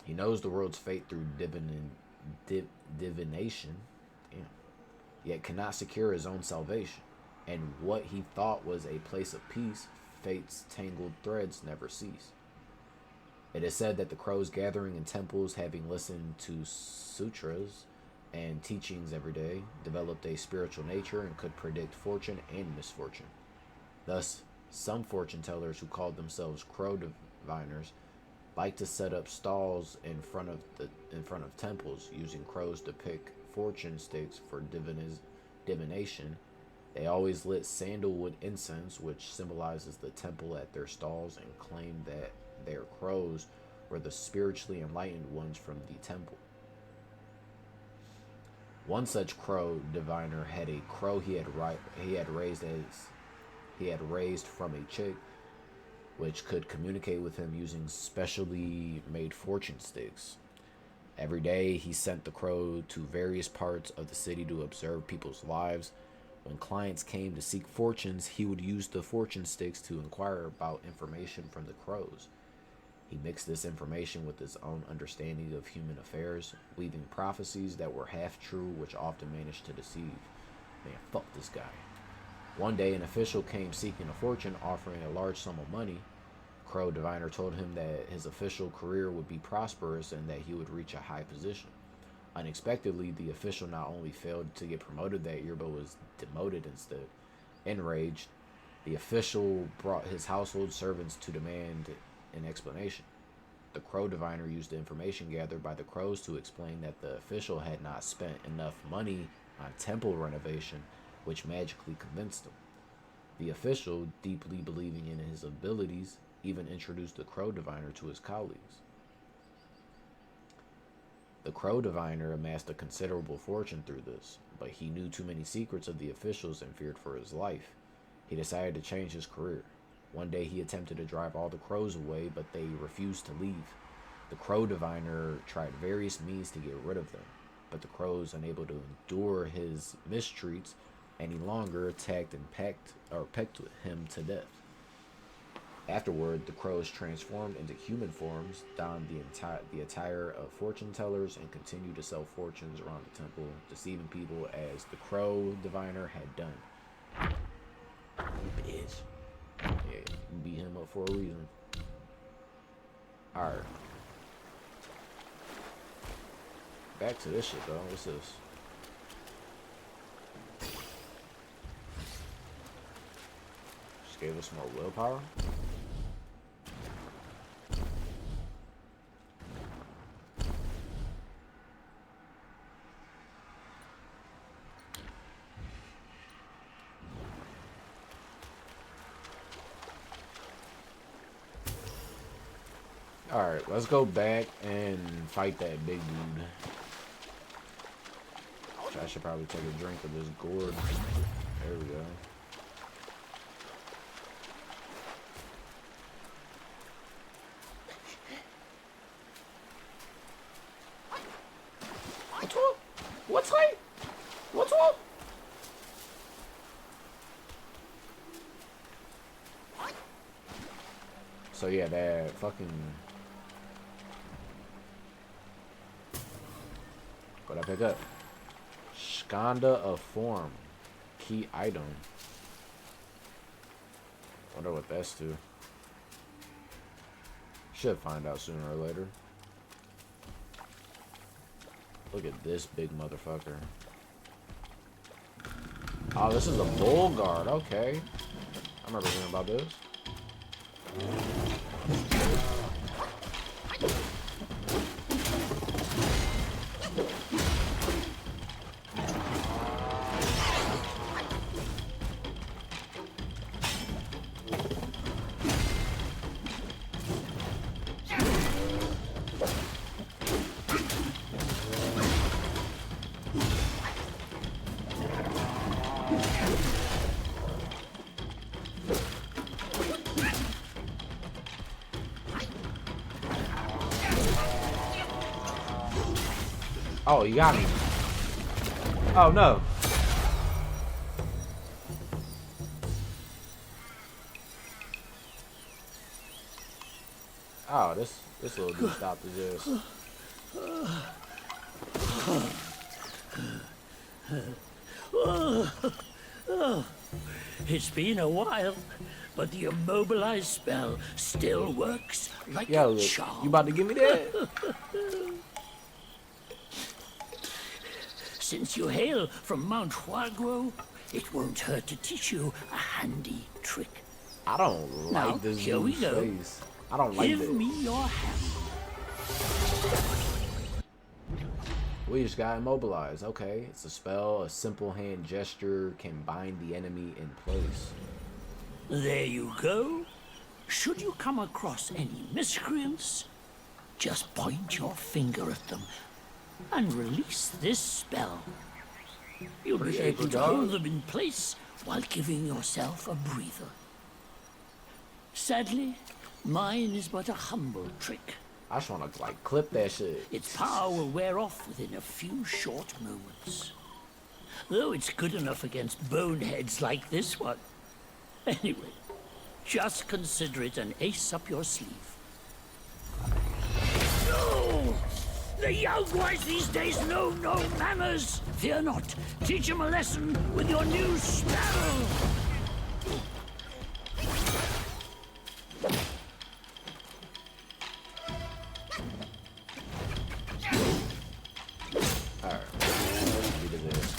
He knows the world's fate through divination. Yet cannot secure his own salvation, and what he thought was a place of peace, fate's tangled threads never cease. It is said that the crows gathering in temples, having listened to sutras and teachings every day, developed a spiritual nature and could predict fortune and misfortune. Thus, some fortune tellers who called themselves crow diviners like to set up stalls in front of temples, using crows to pick fortune sticks for divination. They always lit sandalwood incense, which symbolizes the temple, at their stalls, and claimed that their crows were the spiritually enlightened ones from the temple. One such crow diviner had a crow he had raised from a chick, which could communicate with him using specially made fortune sticks. Every day, he sent the crow to various parts of the city to observe people's lives. When clients came to seek fortunes, he would use the fortune sticks to inquire about information from the crows. He mixed this information with his own understanding of human affairs, weaving prophecies that were half true, which often managed to deceive. Man, fuck this guy. One day, an official came seeking a fortune, offering a large sum of money. Crow Diviner told him that his official career would be prosperous and that he would reach a high position. Unexpectedly, the official not only failed to get promoted that year, but was demoted instead. Enraged, the official brought his household servants to demand an explanation. The Crow Diviner used the information gathered by the crows to explain that the official had not spent enough money on temple renovation, which magically convinced him. The official, deeply believing in his abilities, even introduced the Crow Diviner to his colleagues. The Crow Diviner amassed a considerable fortune through this, but he knew too many secrets of the officials and feared for his life. He decided to change his career. One day he attempted to drive all the crows away, but they refused to leave. The Crow Diviner tried various means to get rid of them, but the crows, unable to endure his mistreats any longer, attacked and pecked him to death. Afterward, the crows transformed into human forms, donned the attire of fortune tellers, and continued to sell fortunes around the temple, deceiving people as the Crow Diviner had done. Bitch. Yeah, you beat him up for a reason. Alright. Back to this shit, though. What's this? Just gave us more willpower. Alright, let's go back and fight that big dude. I should probably take a drink of this gourd. There we go. What's up? What's up? What's up? So yeah, that fucking... Go What I pick up? Skanda of form. Key item. Wonder what that's to. Should find out sooner or later. Look at this big motherfucker. Oh, this is a bull guard. Okay. I remember hearing about this. Oh, you got me. Oh, no. Oh, this little dude stopped the this. It's been a while, but the immobilized spell still works like Yo, a charm. you about to give me that? Since you hail from Mount Huaguo, it won't hurt to teach you a handy trick. I don't like Now, this here we dude's go. face. I don't like Give this. me your hand. We just got immobilized. Okay, it's a spell. A simple hand gesture can bind the enemy in place. There you go. Should you come across any miscreants, just point your finger at them and release this spell. You'll be Appreciate able you, to dog. hold them in place while giving yourself a breather. Sadly, mine is but a humble trick. I just want to like clip that shit. Its power will wear off within a few short moments. Though it's good enough against boneheads like this one. Anyway, just consider it an ace up your sleeve. No! The young boys these days know no manners! Fear not. Teach them a lesson with your new spell! Alright, let's do this.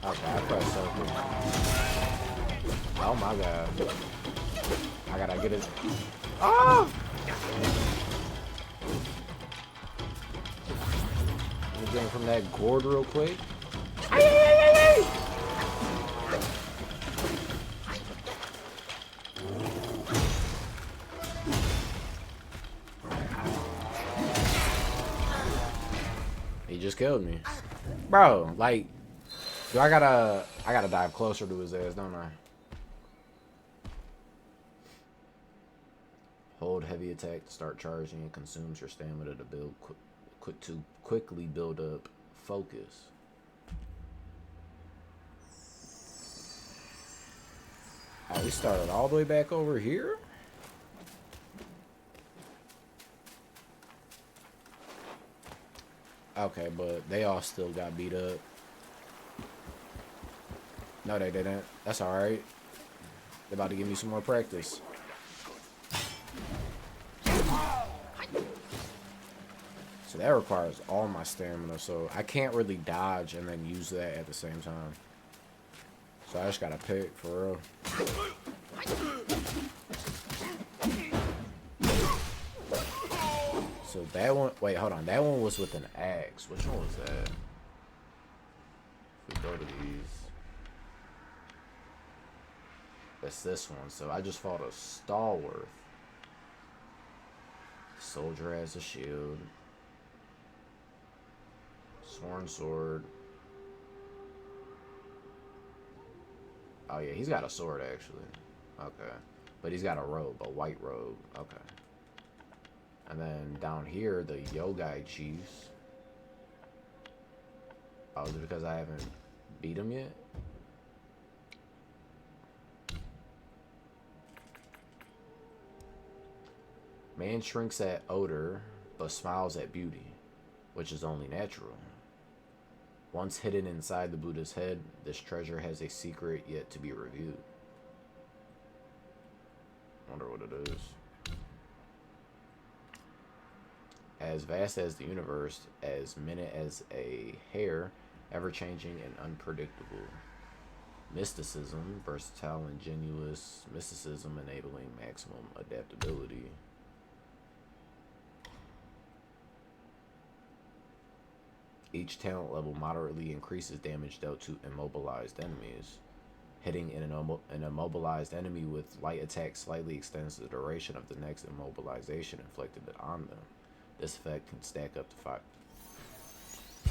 Okay, I press circle. Oh my god. I gotta get it. Oh! Let me get from that gourd real quick. He just killed me. Bro, like, I gotta dive closer to his ass, don't I? Hold heavy attack to start charging. It consumes your stamina to build quickly build up focus. Oh, we started all the way back over here? Okay, but they all still got beat up. No, they didn't. That's alright. They're about to give me some more practice. So that requires all my stamina, so I can't really dodge and then use that at the same time. So I just gotta pick, for real. So that one, wait, hold on. That one was with an axe. Which one was that? If we go to these. That's this one. So I just fought a stalwart. Soldier has a shield. Sworn sword. Oh yeah, he's got a sword actually. Okay. But he's got a robe, a white robe. Okay. And then down here, the Yogai chiefs. Oh, is it because I haven't beat him yet? Man shrinks at odor, but smiles at beauty, which is only natural. Once hidden inside the Buddha's head, this treasure has a secret yet to be revealed. Wonder what it is. As vast as the universe, as minute as a hair, ever-changing and unpredictable. Mysticism, versatile, ingenuous mysticism enabling maximum adaptability. Each talent level moderately increases damage dealt to immobilized enemies. Hitting an immobilized enemy with light attack slightly extends the duration of the next immobilization inflicted on them. This effect can stack up to 5.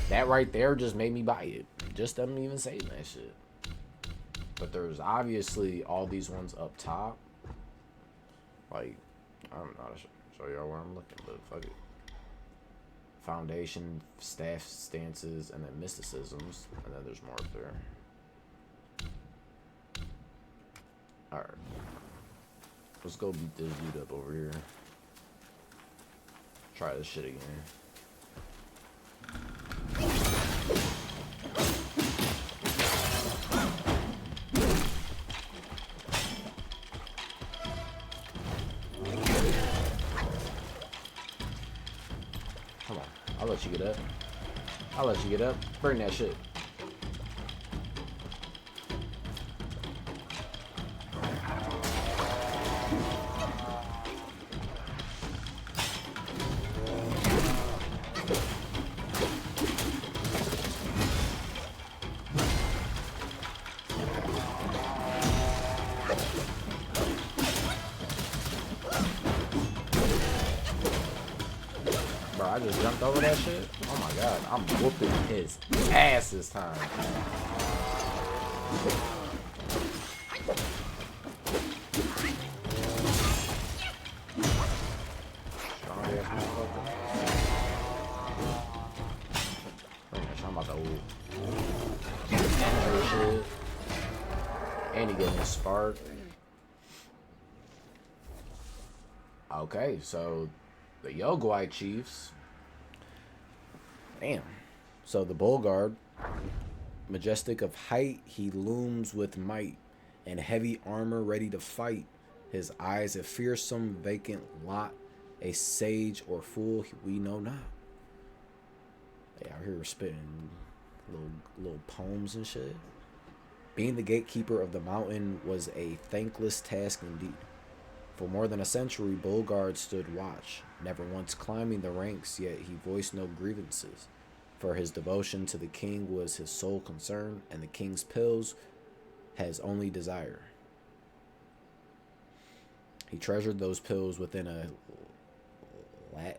That right there just made me buy it. Just them even saying that shit. But there's obviously all these ones up top. Like, I don't know how to show y'all where I'm looking, but fuck it. Foundation, staff stances, and then mysticisms. And then there's more up there. Alright. Let's go beat this dude up over here. Try this shit again. Come on. I'll let you get up. I'll let you get up. Bring that shit. I just jumped over that shit. Oh my god, I'm whooping his ass this time. Strong ass motherfucker. I'm about to shit. And he getting a spark. Okay, so the Yogwai chiefs. Damn. So the bull guard, majestic of height, he looms with might, and heavy armor ready to fight. His eyes a fearsome vacant lot, a sage or fool we know not. They out here spitting little poems and shit. Being the gatekeeper of the mountain was a thankless task indeed. For more than a century, Bullguard stood watch, never once climbing the ranks, yet he voiced no grievances. For his devotion to the king was his sole concern, and the king's pills his only desire. He treasured those pills within a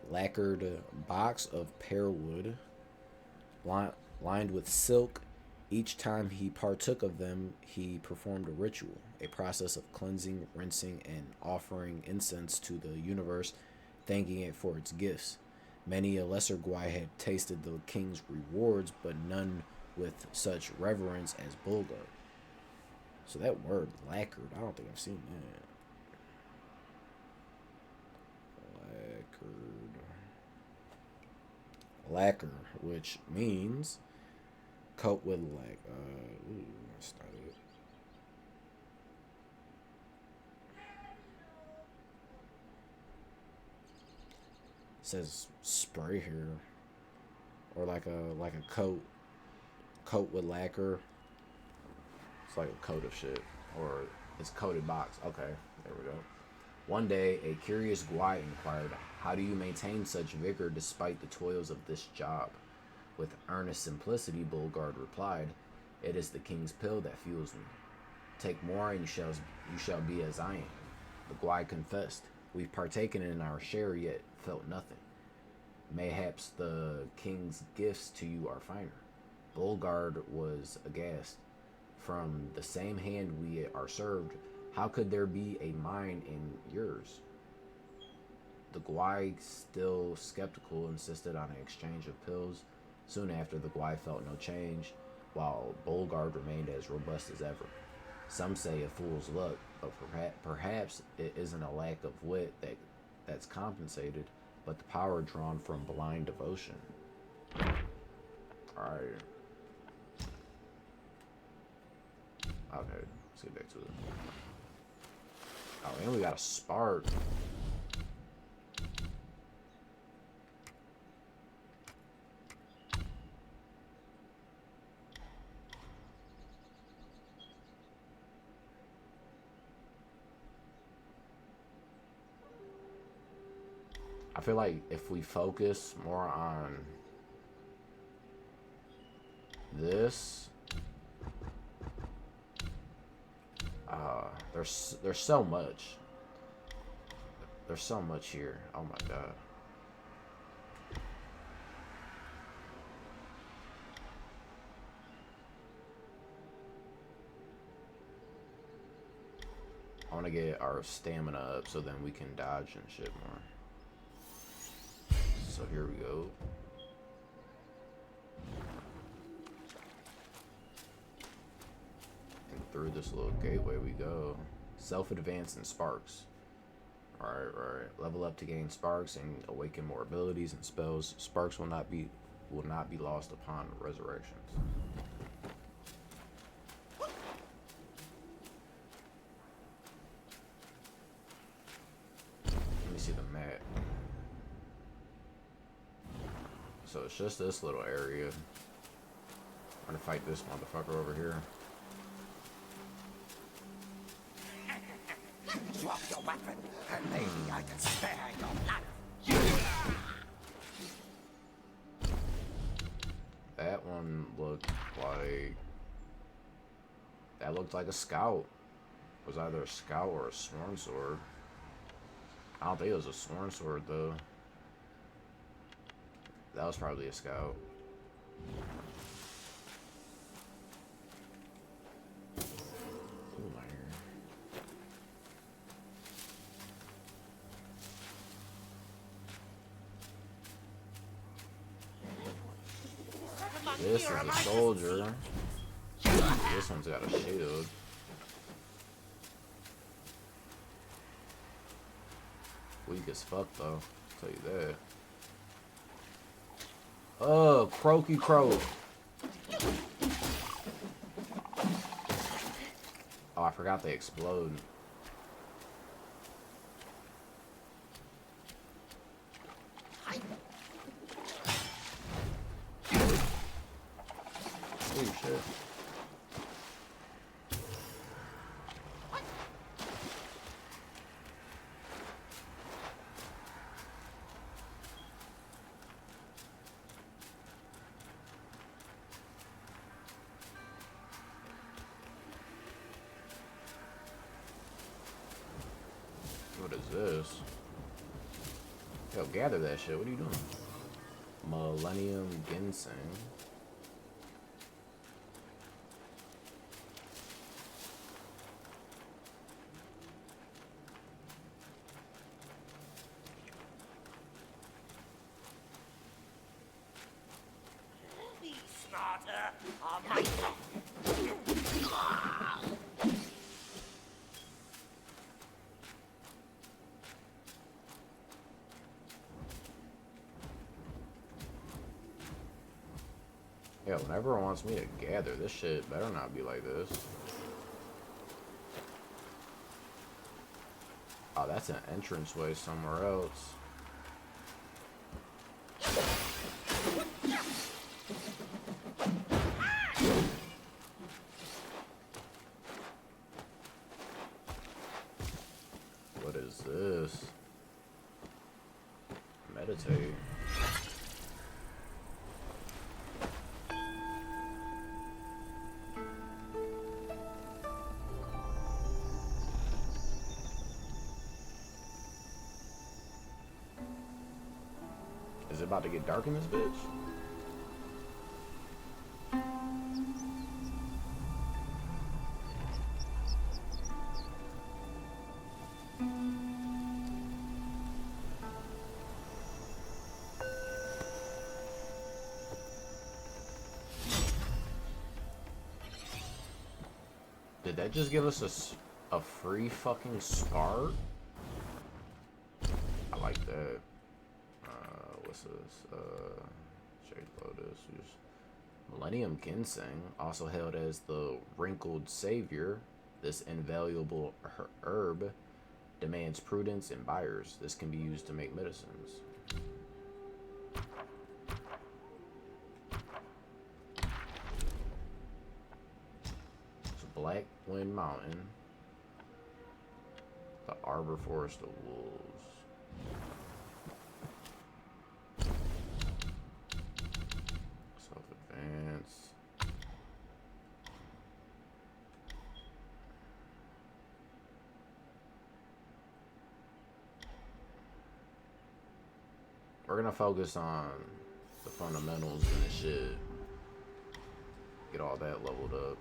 lacquered box of pear wood, lined with silk. Each time he partook of them, he performed a ritual, a process of cleansing, rinsing, and offering incense to the universe, thanking it for its gifts. Many a lesser Gwai had tasted the king's rewards, but none with such reverence as Bulgar. So that word, lacquered, I don't think I've seen that. Lacquer, which means coat with that's not it. It says spray here, or like a coat with lacquer. It's like a coat of shit, or it's coated box. Okay, there we go. One day, a curious Gwai inquired, "How do you maintain such vigor despite the toils of this job?" With earnest simplicity, Bulgard replied, "It is the king's pill that fuels me. Take more and you shall be as I am." The Gwai confessed, "We've partaken in our share, yet felt nothing. Mayhaps the king's gifts to you are finer." Bulgard was aghast. "From the same hand we are served, how could there be a mine in yours?" The Gwai, still skeptical, insisted on an exchange of pills. Soon after, the Gwai felt no change, while Bulgard remained as robust as ever. Some say a fool's luck, but perhaps it isn't a lack of wit that that's compensated, but the power drawn from blind devotion. Alright. Okay, let's get back to it. Oh, and we got a spark. I feel like if we focus more on this, there's so much. There's so much here. Oh my god. I want to get our stamina up so then we can dodge and shit more. So here we go. And through this little gateway we go. Self-advance and sparks. Alright. Level up to gain sparks and awaken more abilities and spells. Sparks will not be lost upon resurrections. Let me see the map. So it's just this little area. I'm gonna fight this motherfucker over here. Drop your weapon, and maybe I can spare your life. That one looked like... That looked like a scout. It was either a scout or a sworn sword. I don't think it was a sworn sword though. That was probably a scout. Ooh, my hair. This is a soldier. This one's got a shield. Weak as fuck though, I'll tell you that. Oh, croaky croak. Oh, I forgot they explode. Oh shit. What is this? Yo, gather that shit. What are you doing? Millennium Ginseng. Be smarter, or my Yeah, whenever it wants me to gather, this shit better not be like this. Oh, that's an entranceway somewhere else. What is this? Meditate. Is it about to get dark in this bitch? Did that just give us a free fucking spark? I that. What's this? Jade Lotus. Millennium Ginseng, also hailed as the wrinkled savior. This invaluable herb demands prudence in buyers. This can be used to make medicines. Black Wind Mountain, the Arbor Forest of Wolves. Self-advance. We're gonna focus on the fundamentals and the shit. Get all that leveled up.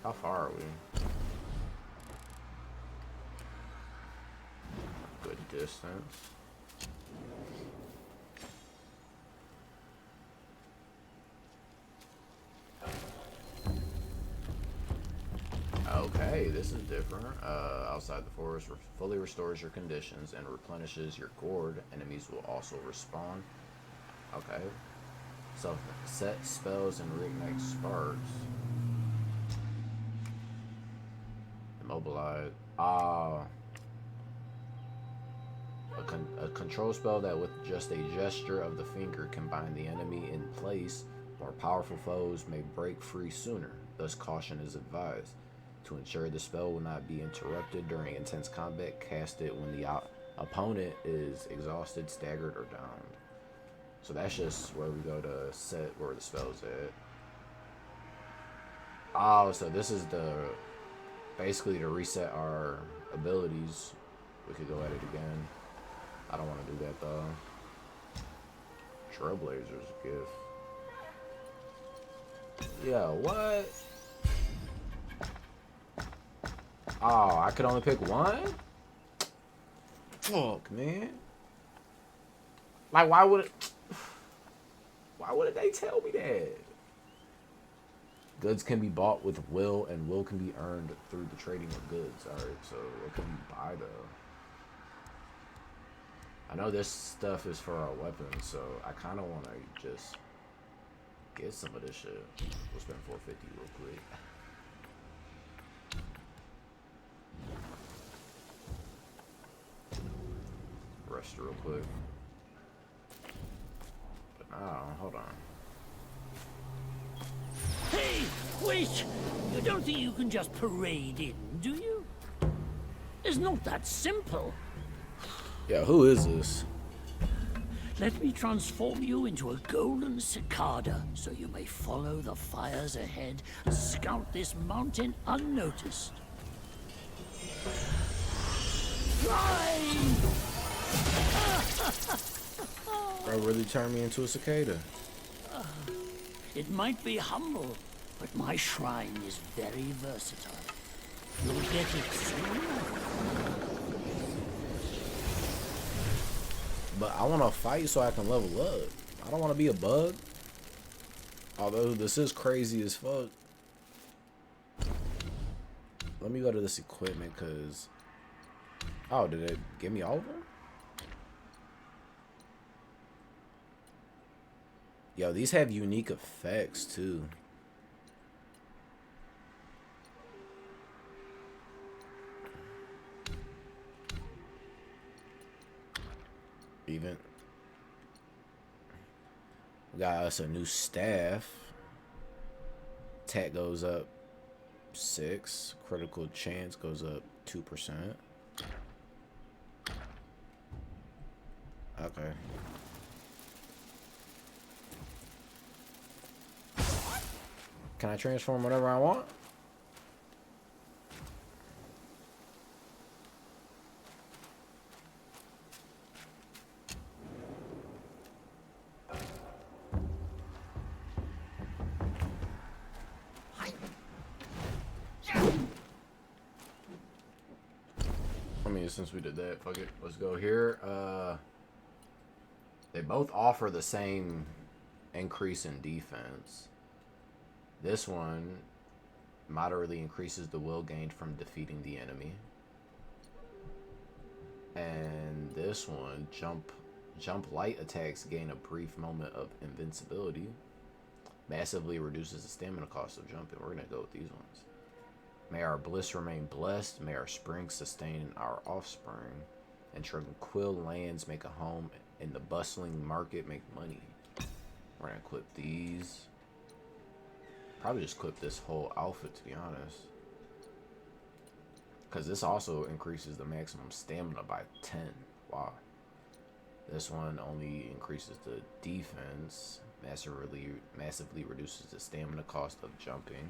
How far are we? Good distance. Okay, this is different. Outside the forest fully restores your conditions and replenishes your gourd. Enemies will also respawn. Okay. Set spells and reignite sparks. Immobilize. A control spell that with just a gesture of the finger can bind the enemy in place. More powerful foes may break free sooner. Thus caution is advised. To ensure the spell will not be interrupted during intense combat, cast it when the opponent is exhausted, staggered, or downed. So that's just where we go to set where the spell's at. Oh, so this is basically to reset our abilities. We could go at it again. I don't want to do that though. Trailblazer's gift. Yeah, what? Oh, I could only pick one? Fuck, man. Like, why wouldn't they tell me that? Goods can be bought with will, and will can be earned through the trading of goods. Alright, so what can we buy, though? I know this stuff is for our weapons, so I kind of want to just get some of this shit. We'll spend $450 real quick. Rest real quick. But now, hold on. Hey, wait! You don't think you can just parade in, do you? It's not that simple. Yeah, who is this? Let me transform you into a golden cicada, so you may follow the fires ahead and scout this mountain unnoticed. Fly! Bro, really turned me into a cicada. It might be humble, but my shrine is very versatile. You'll get it soon. But I want to fight so I can level up. I don't want to be a bug. Although this is crazy as fuck. Let me go to this equipment because... Oh, did it give me all of them? Yo, these have unique effects too. Even we got us a new staff. Attack goes up 6. Critical chance goes up 2%. Okay. Can I transform whatever I want? mean, since we did that, fuck it. Let's go here. They both offer the same increase in defense. This one moderately increases the will gained from defeating the enemy. And this one, jump light attacks gain a brief moment of invincibility. Massively reduces the stamina cost of jumping. We're gonna go with these ones. May our bliss remain blessed. May our spring sustain our offspring. And tranquil lands make a home. In the bustling market make money. We're gonna equip these. Probably just equip this whole outfit, to be honest. Because this also increases the maximum stamina by 10. Wow. This one only increases the defense. Massively reduces the stamina cost of jumping.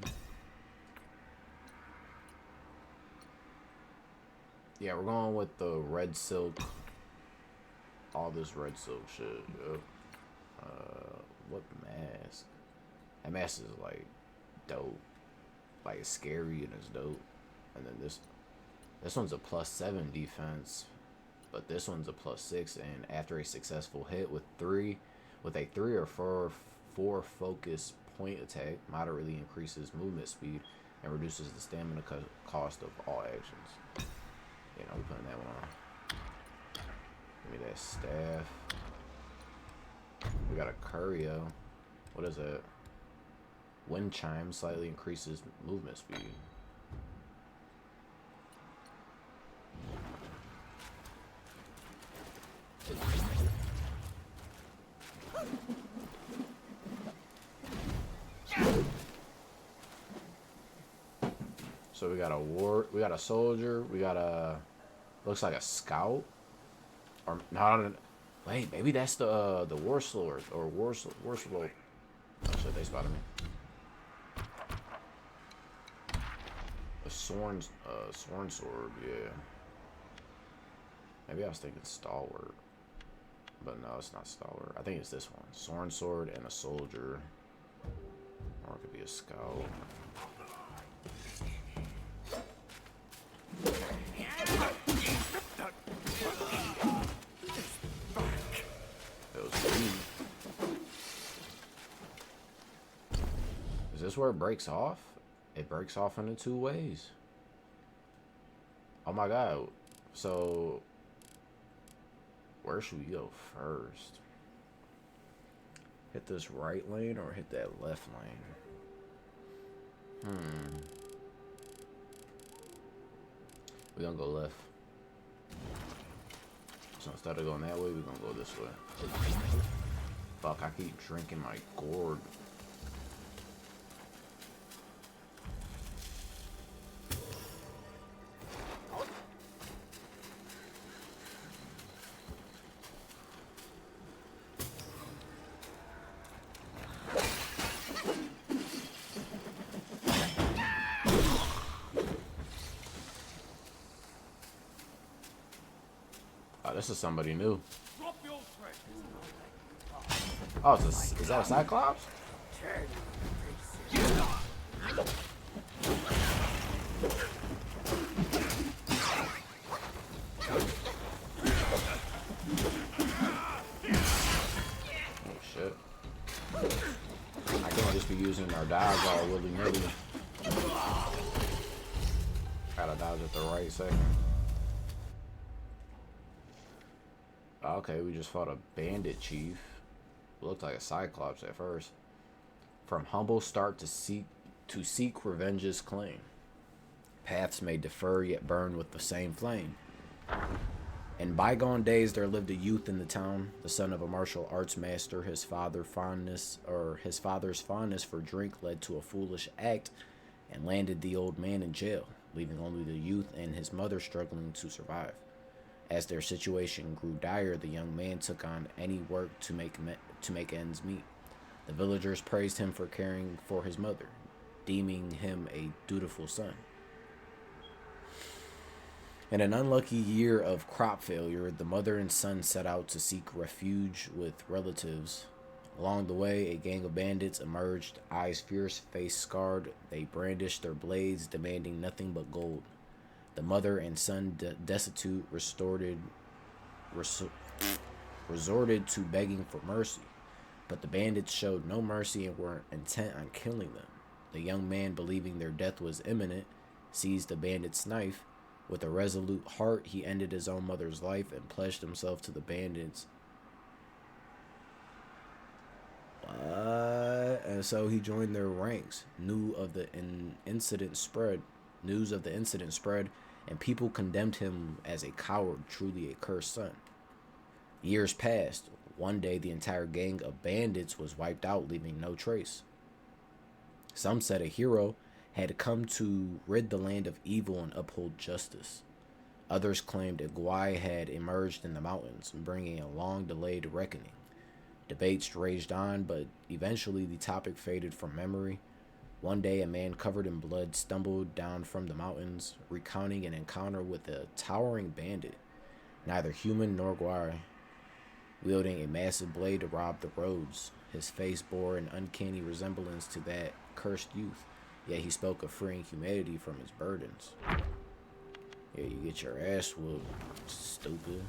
Yeah, we're going with the red silk. All this red silk shit. Yep. What mask? That mask is like dope. Like it's scary and it's dope. And then this one's a +7 defense, but this one's a +6. And after a successful hit with a 3 or 4 focus point attack, moderately increases movement speed and reduces the stamina cost of all actions. Yeah, I'm putting that one on. Give me that staff. We got a Curio. What is it? Wind chime slightly increases movement speed. So we got a soldier, we got a, looks like a scout, or not. Wait, maybe that's the war sword or war sword. Oh shit, they spotted me. A sworn sword, yeah. Maybe I was thinking stalwart, but no, it's not stalwart. I think it's this one, sworn sword and a soldier, or it could be a scout. Is this where it breaks off? It breaks off into 2 ways. Oh my god. So where should we go first? Hit this right lane or hit that left lane? We're gonna go left. So instead of going that way, we're gonna go this way. Fuck, I keep drinking my gourd. This is somebody new. Oh, is that a Cyclops? Oh shit. I can't just be using our dodge all willy-nilly. Gotta dodge at the right second. Okay, we just fought a bandit chief. Looked like a Cyclops at first. From humble start to seek revenge's claim. Paths may differ yet burn with the same flame. In bygone days there lived a youth in the town, the son of a martial arts master. His father's fondness for drink led to a foolish act and landed the old man in jail, leaving only the youth and his mother struggling to survive. As their situation grew dire, the young man took on any work to make ends meet. The villagers praised him for caring for his mother, deeming him a dutiful son. In an unlucky year of crop failure, the mother and son set out to seek refuge with relatives. Along the way, a gang of bandits emerged, eyes fierce, face scarred. They brandished their blades, demanding nothing but gold. The mother and son, destitute, resorted to begging for mercy, but the bandits showed no mercy and were intent on killing them. The young man, believing their death was imminent, seized the bandit's knife. With a resolute heart, he ended his own mother's life and pledged himself to the bandits. And so he joined their ranks. News of the incident spread, and people condemned him as a coward, truly a cursed son. Years passed. One day, the entire gang of bandits was wiped out, leaving no trace. Some said a hero had come to rid the land of evil and uphold justice. Others claimed a Gwai had emerged in the mountains, bringing a long-delayed reckoning. Debates raged on, but eventually the topic faded from memory. One day, a man covered in blood stumbled down from the mountains, recounting an encounter with a towering bandit, neither human nor Gwai, wielding a massive blade to rob the roads. His face bore an uncanny resemblance to that cursed youth, yet he spoke of freeing humanity from its burdens. Yeah, you get your ass whooped, stupid.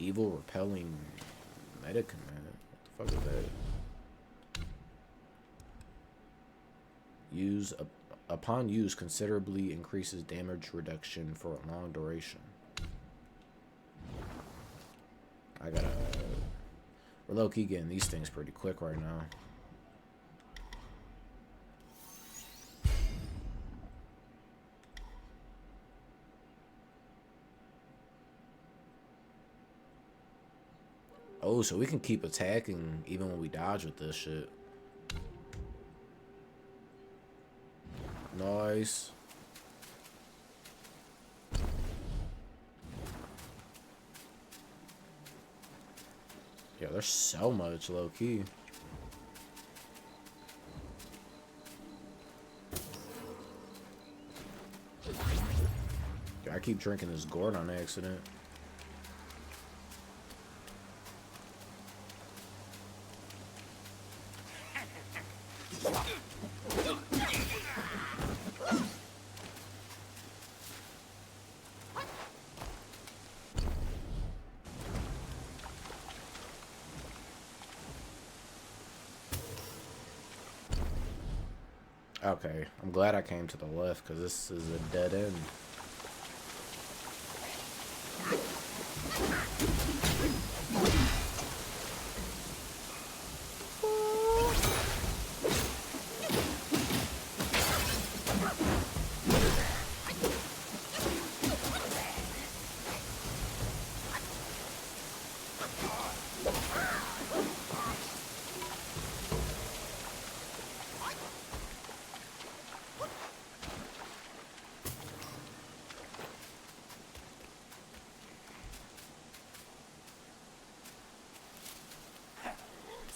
Evil repelling medicament. What the fuck is that? Upon use, considerably increases damage reduction for a long duration. We're low-key getting these things pretty quick right now. Oh, so we can keep attacking even when we dodge with this shit. Nice. Yeah, there's so much low-key. I keep drinking this gourd on accident. Okay, I'm glad I came to the left because this is a dead end.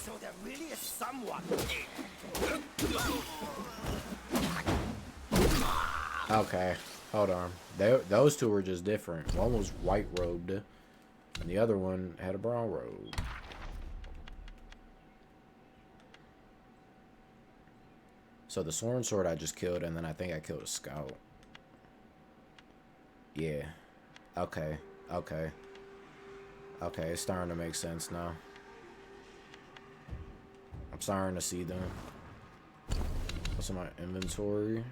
So there really is someone. Okay, hold on. Those two were just different. One was white robed, and the other one had a brown robe. So the sword I just killed, and then I think I killed a scout. Yeah. Okay. Okay. Okay, it's starting to make sense now. I'm starting to see them. What's in my inventory?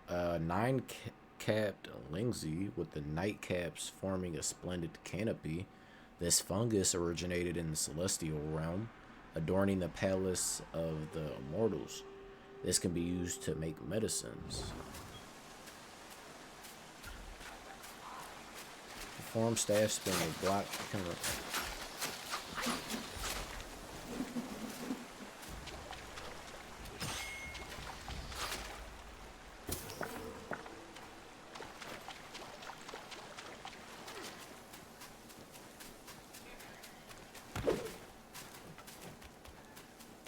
9-capped Lingzi with the nightcaps forming a splendid canopy. This fungus originated in the celestial realm, adorning the palace of the immortals. This can be used to make medicines. Perform staff spin a block.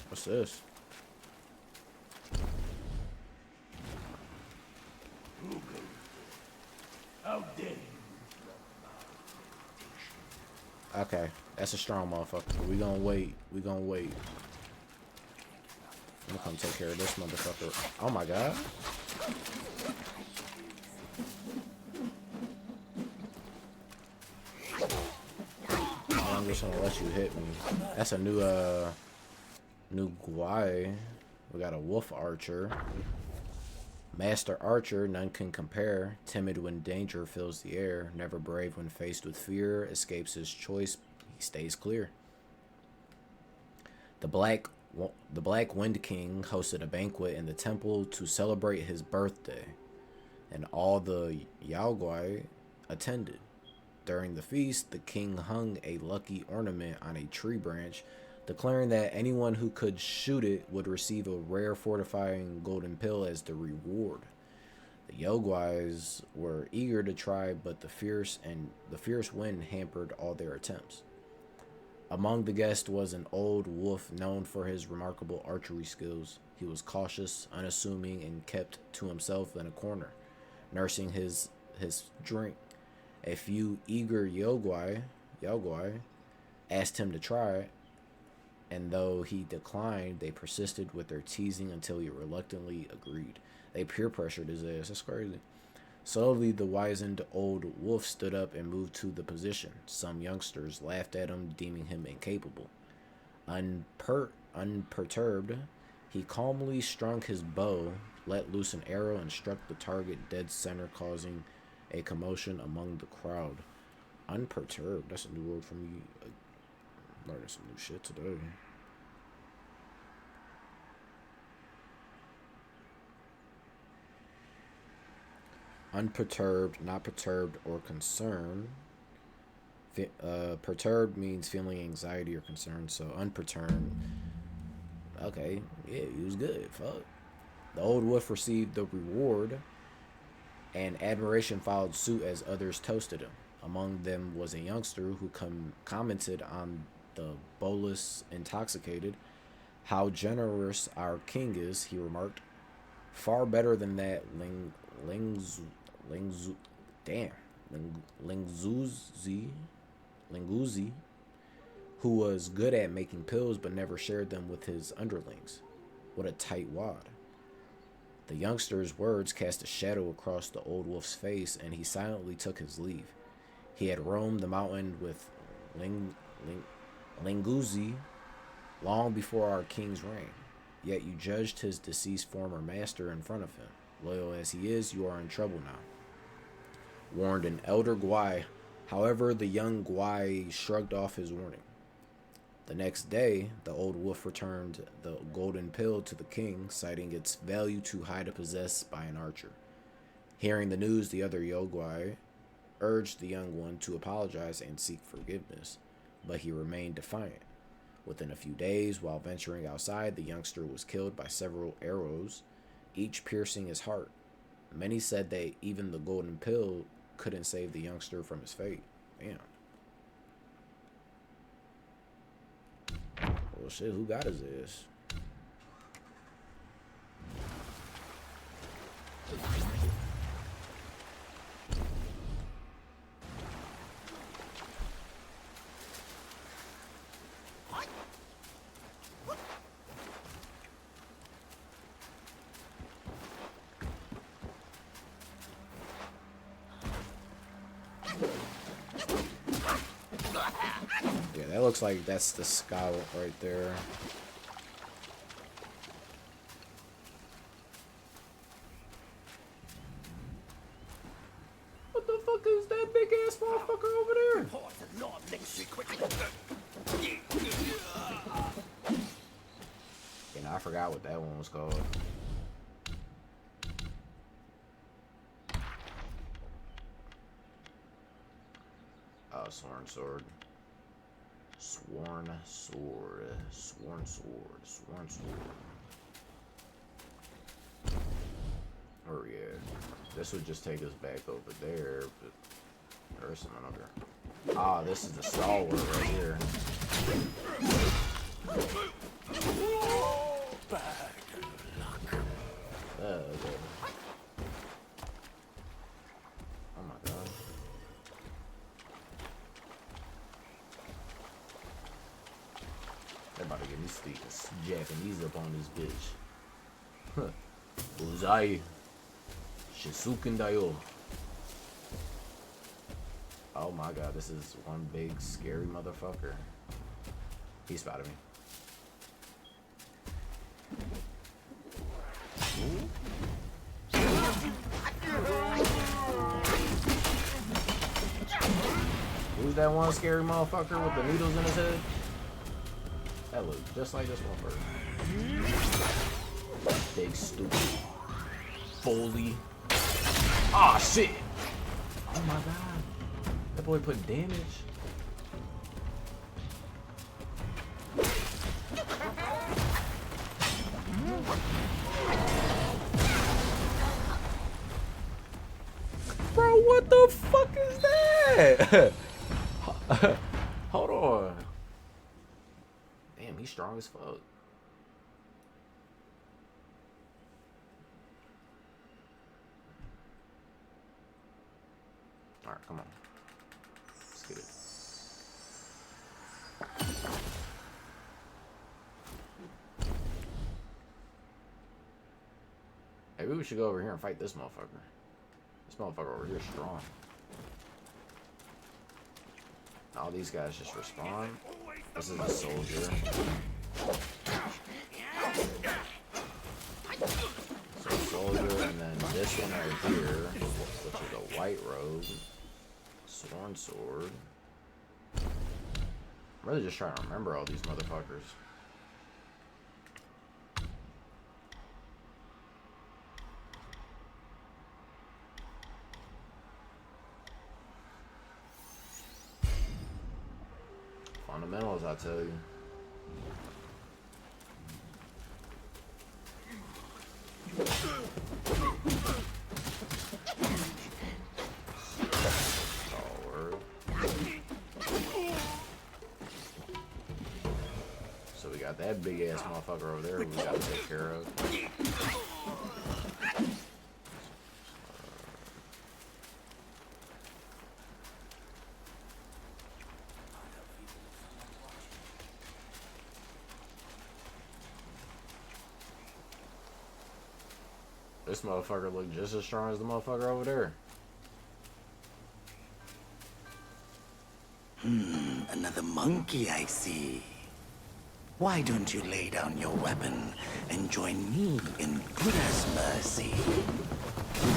What's this? How dare you? Okay, that's a strong motherfucker. We gonna wait. We gonna wait. I'm gonna come take care of this motherfucker. Oh my god. I'm just gonna let you hit me. That's a new Guai. We got a wolf archer. Master archer, none can compare. Timid when danger fills the air. Never brave when faced with fear. Escapes his choice, he stays clear. The Black Wind King hosted a banquet in the temple to celebrate his birthday, and all the Yaoguai attended. During the feast, the king hung a lucky ornament on a tree branch, declaring that anyone who could shoot it would receive a rare fortifying golden pill as the reward. The Yaoguais were eager to try, but the fierce wind hampered all their attempts. Among the guests was an old wolf known for his remarkable archery skills. He was cautious, unassuming, and kept to himself in a corner, nursing his drink. A few eager Yaoguai asked him to try, and though he declined, they persisted with their teasing until he reluctantly agreed. They peer pressured his ass. That's crazy. Slowly, the wizened old wolf stood up and moved to the position. Some youngsters laughed at him, deeming him incapable. Unperturbed, he calmly strung his bow, let loose an arrow, and struck the target dead center, causing a commotion among the crowd. Unperturbed. That's a new word for me. Learning some new shit today. Unperturbed, not perturbed or concerned. Perturbed means feeling anxiety or concern. So unperturbed. Okay, yeah, he was good. Fuck. The old wolf received the reward, and admiration followed suit as others toasted him. Among them was a youngster who commented on the bolus intoxicated. How generous our king is, he remarked. Far better than that Linguzi, who was good at making pills but never shared them with his underlings. What a tight wad. The youngster's words cast a shadow across the old wolf's face, and he silently took his leave. He had roamed the mountain with Linguzi long before our king's reign, yet you judged his deceased former master in front of him. Loyal as he is, you are in trouble now, warned an elder Guai. However, the young Guai shrugged off his warning. The next day, the old wolf returned the golden pill to the king, citing its value too high to possess by an archer. Hearing the news, the other Yaoguai urged the young one to apologize and seek forgiveness, but he remained defiant. Within a few days, while venturing outside, the youngster was killed by several arrows, each piercing his heart. Many said that even the golden pill couldn't save the youngster from his fate. Damn. Well, shit, who got his ass? Yeah, that looks like that's the scout right there. What the fuck is that big ass motherfucker over there? Yeah, I forgot what that one was called. Sworn sword. Sworn sword. Sworn sword. Sworn sword. Oh yeah. This would just take us back over there, but there's some other. Ah, this is the stalwart right here. Bad luck. Okay. Oh my god. They're about to get me speaks Japanese up on this bitch. Huh. Uzai Shisuken Dayo. Oh my god, this is one big scary motherfucker. He spotted me. Who's that one scary motherfucker with the needles in his head? That looks just like this motherfucker. Big stupid Foley. Ah, shit! Oh my god. That boy put damage. Bro, what the fuck is that? Hold on. Damn, he's strong as fuck. Alright, come on. Let's get it. Maybe we should go over here and fight this motherfucker. This motherfucker over here is strong. All these guys just respawn. This is a soldier. So soldier, and then this one right here, which is a white robe. Sworn sword. I'm really just trying to remember all these motherfuckers. Fundamentals, I tell you. Forward. So we got that big ass motherfucker over there we gotta take care of. This motherfucker look just as strong as the motherfucker over there. Another monkey, I see. Why don't you lay down your weapon and join me in Buddha's mercy?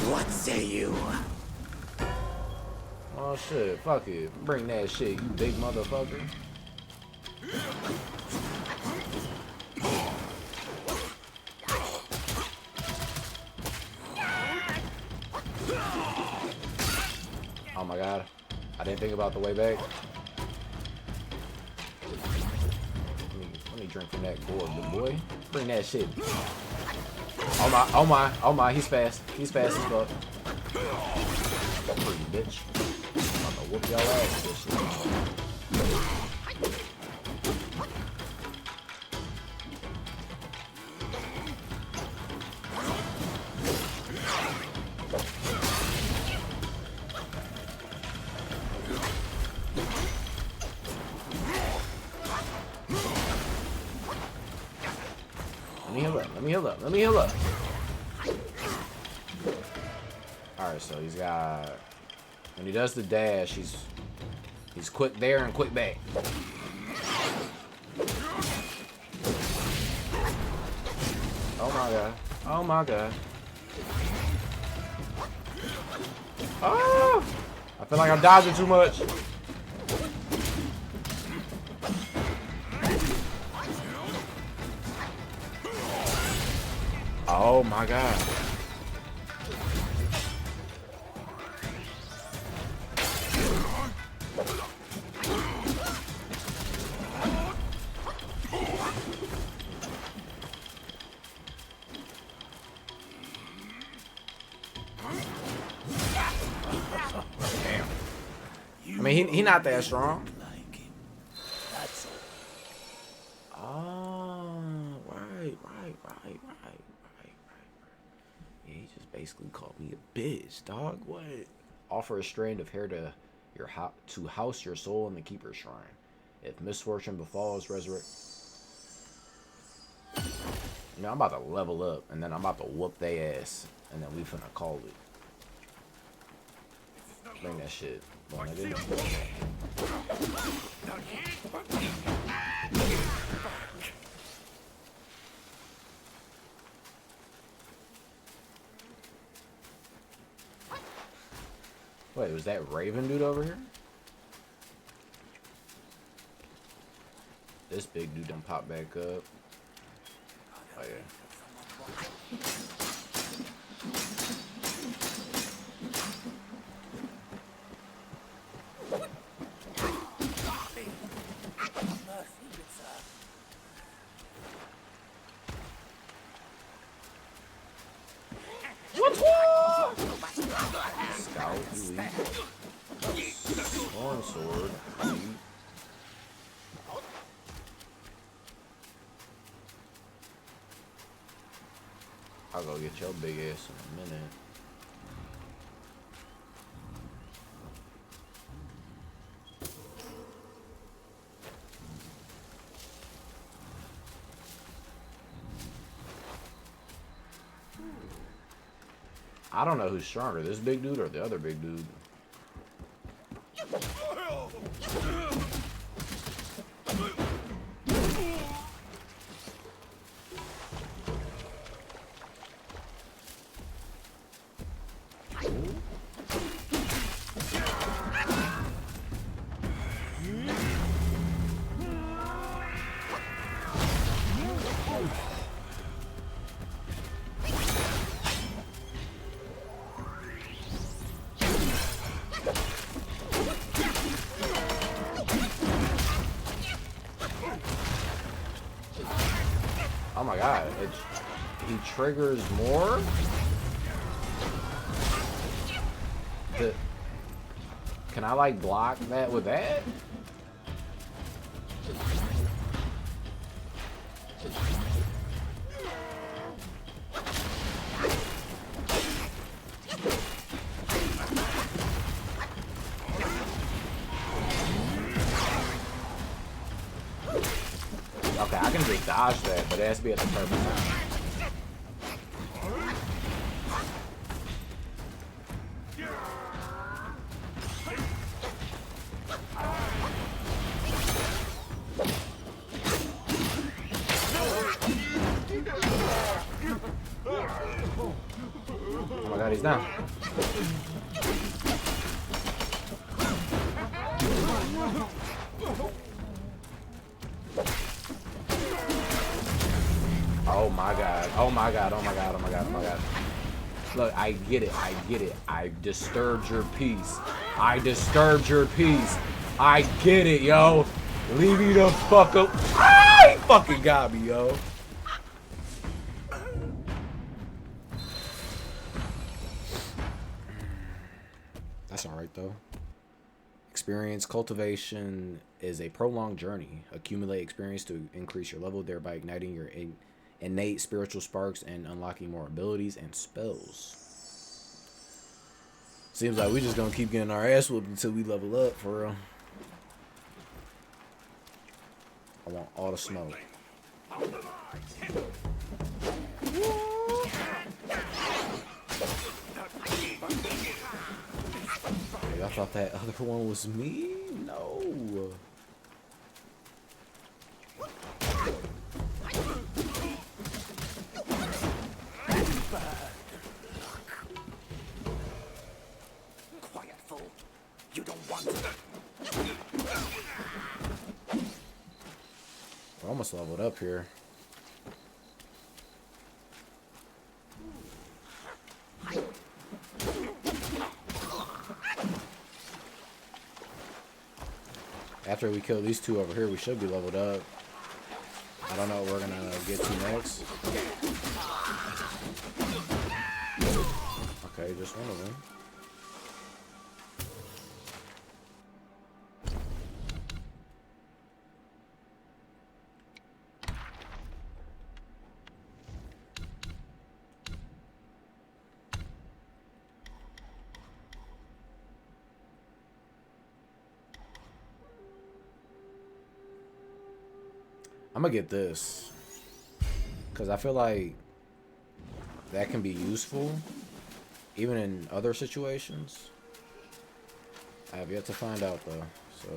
What say you? Oh shit, fuck it. Bring that shit, you big motherfucker. Oh my god. I didn't think about the way back. Let me drink from that gourd, good boy. Bring that shit. Oh my, oh my, oh my, he's fast. He's fast as fuck. Pretty bitch. I'm gonna whoop y'all ass with this shit. Let me heal up. Let me heal up. Alright, so he's got... When he does the dash, he's quick there and quick back. Oh my god. Oh my god. Oh! I feel like I'm dodging too much. Oh my god. Damn. I mean, he not that strong. Basically called me a bitch, dog. What? Offer a strand of hair to house your soul in the keeper's shrine. If misfortune befalls, resurrect. I'm about to level up, and then I'm about to whoop they ass, and then we finna call it. Bring that shit. Boy, nigga. Wait, was that Raven dude over here? This big dude done pop back up. Oh yeah. Scout, elite. Horn sword, elite. I'll go get your big ass in a minute. I don't know who's stronger, this big dude or the other big dude. Oh my god, he triggers more? Can I like block that with that? Okay, I can just dodge that, but it has to be at the perfect time. Oh my god, he's down. Oh my god, oh my god, oh my god, oh my god, oh my god. Look, I get it, I get it. I disturbed your peace. I disturbed your peace. I get it, yo. Leave me the fuck up. Ah, he fucking got me, yo. That's alright, though. Experience cultivation is a prolonged journey. Accumulate experience to increase your level, thereby igniting your innate spiritual sparks and unlocking more abilities and spells. Seems like we just gonna keep getting our ass whooped until we level up, for real. I want all the smoke. Hey, I thought that other one was me? No. Quiet fool. You don't want it. We're almost leveled up here. After we kill these two over here, we should be leveled up. I don't know what we're gonna get to next. Okay, just one of them. I'm gonna get this. Because I feel like that can be useful, even in other situations. I have yet to find out, though, so...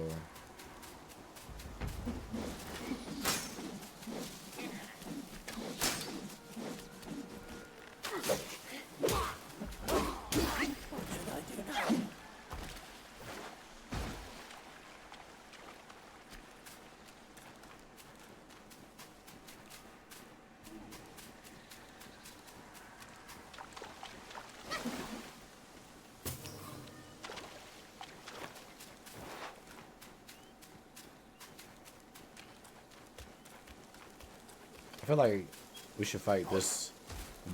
I feel like we should fight this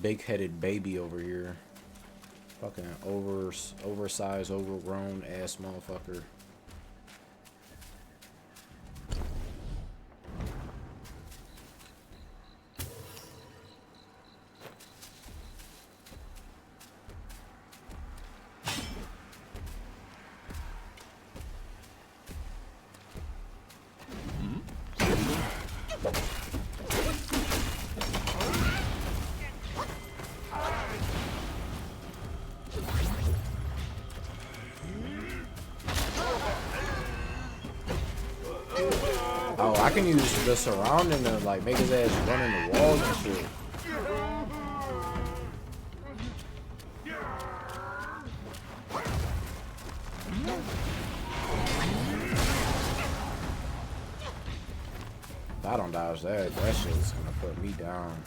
big-headed baby over here. Fucking oversized, overgrown ass motherfucker. Oh, I can use the surrounding to like make his ass run in the walls and shit. If I don't dodge that shit's gonna put me down.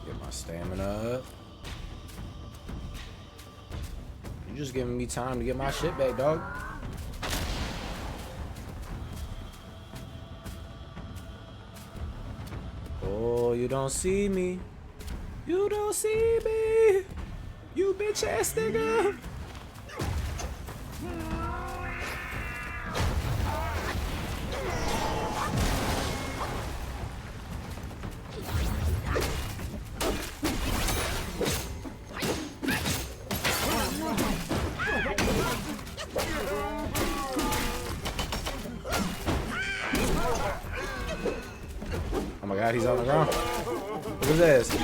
Get my stamina up. You're just giving me time to get my shit back, dog. Oh, you don't see me. You don't see me. You bitch ass nigga. Oh my god, he's on the ground. Look at this.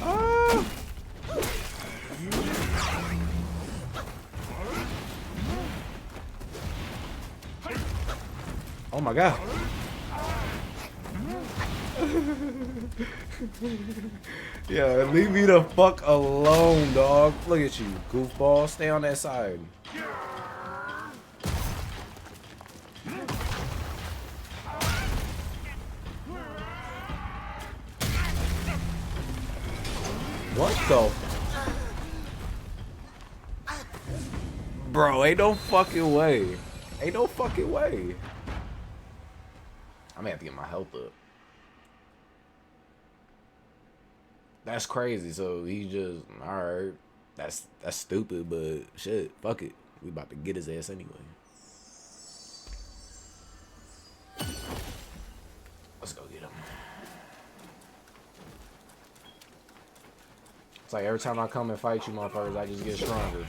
Ah! Oh my god. Yeah, leave me the fuck alone, dog. Look at you, goofball. Stay on that side. What the? Bro, ain't no fucking way. Ain't no fucking way. I'm gonna have to get my health up. That's crazy. So he just, alright. That's stupid, but shit, fuck it. We about to get his ass anyway. Let's go get him. It's like every time I come and fight you motherfuckers, I just get stronger.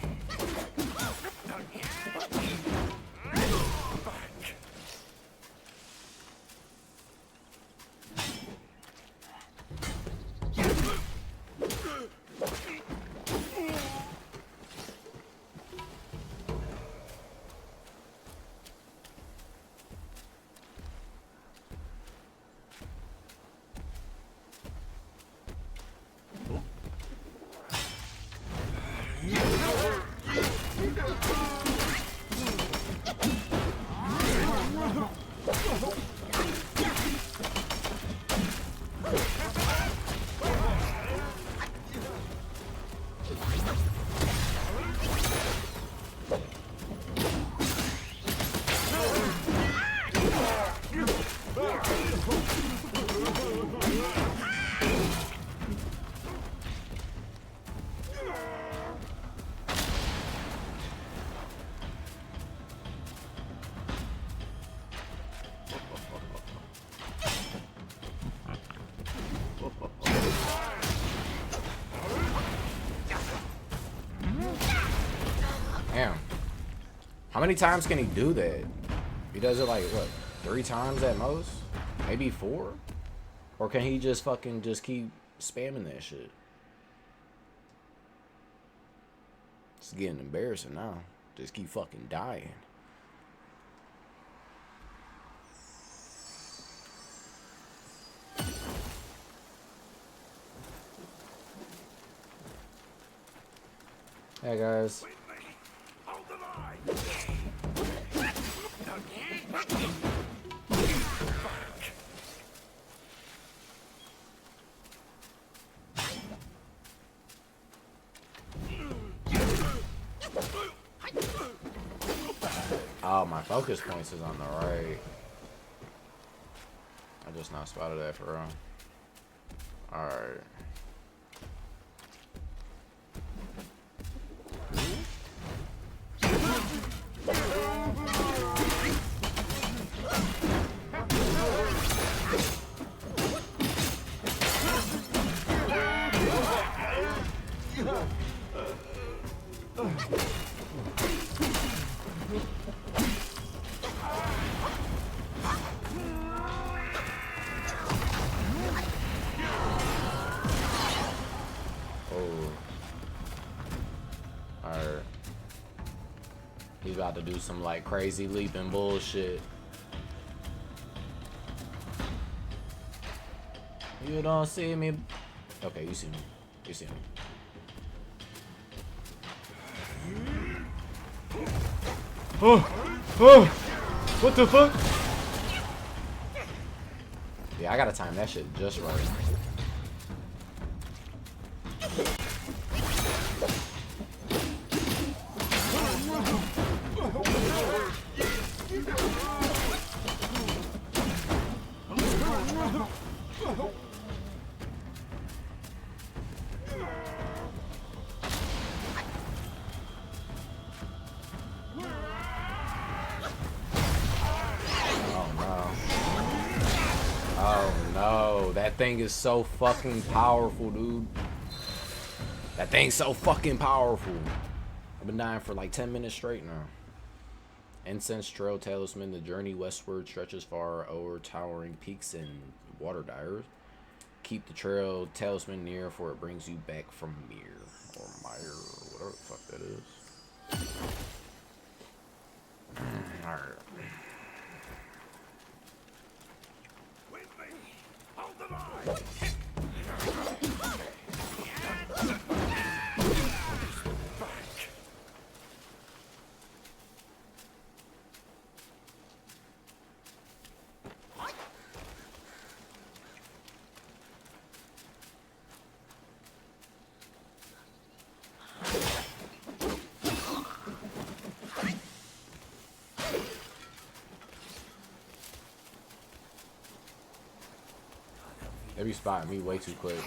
Damn. How many times can he do that? He does it like, what, 3 times at most? Maybe 4? Or can he just fucking just keep spamming that shit? It's getting embarrassing now. Just keep fucking dying. Hey guys. Oh, my focus points is on the right. I just not spotted that for real. Alright. He's about to do some like crazy leaping bullshit. You don't see me. Okay, you see me. You see me. Oh, what the fuck? Yeah, I gotta time that shit just right. That thing is so fucking powerful, dude. That thing's so fucking powerful. I've been dying for like 10 minutes straight now. Incense Trail Talisman. The journey westward stretches far over towering peaks and water dyers. Keep the trail talisman near, for it brings you back from Mir. Or Mire, or whatever the fuck that is. Alright. They be spotting me way too quick.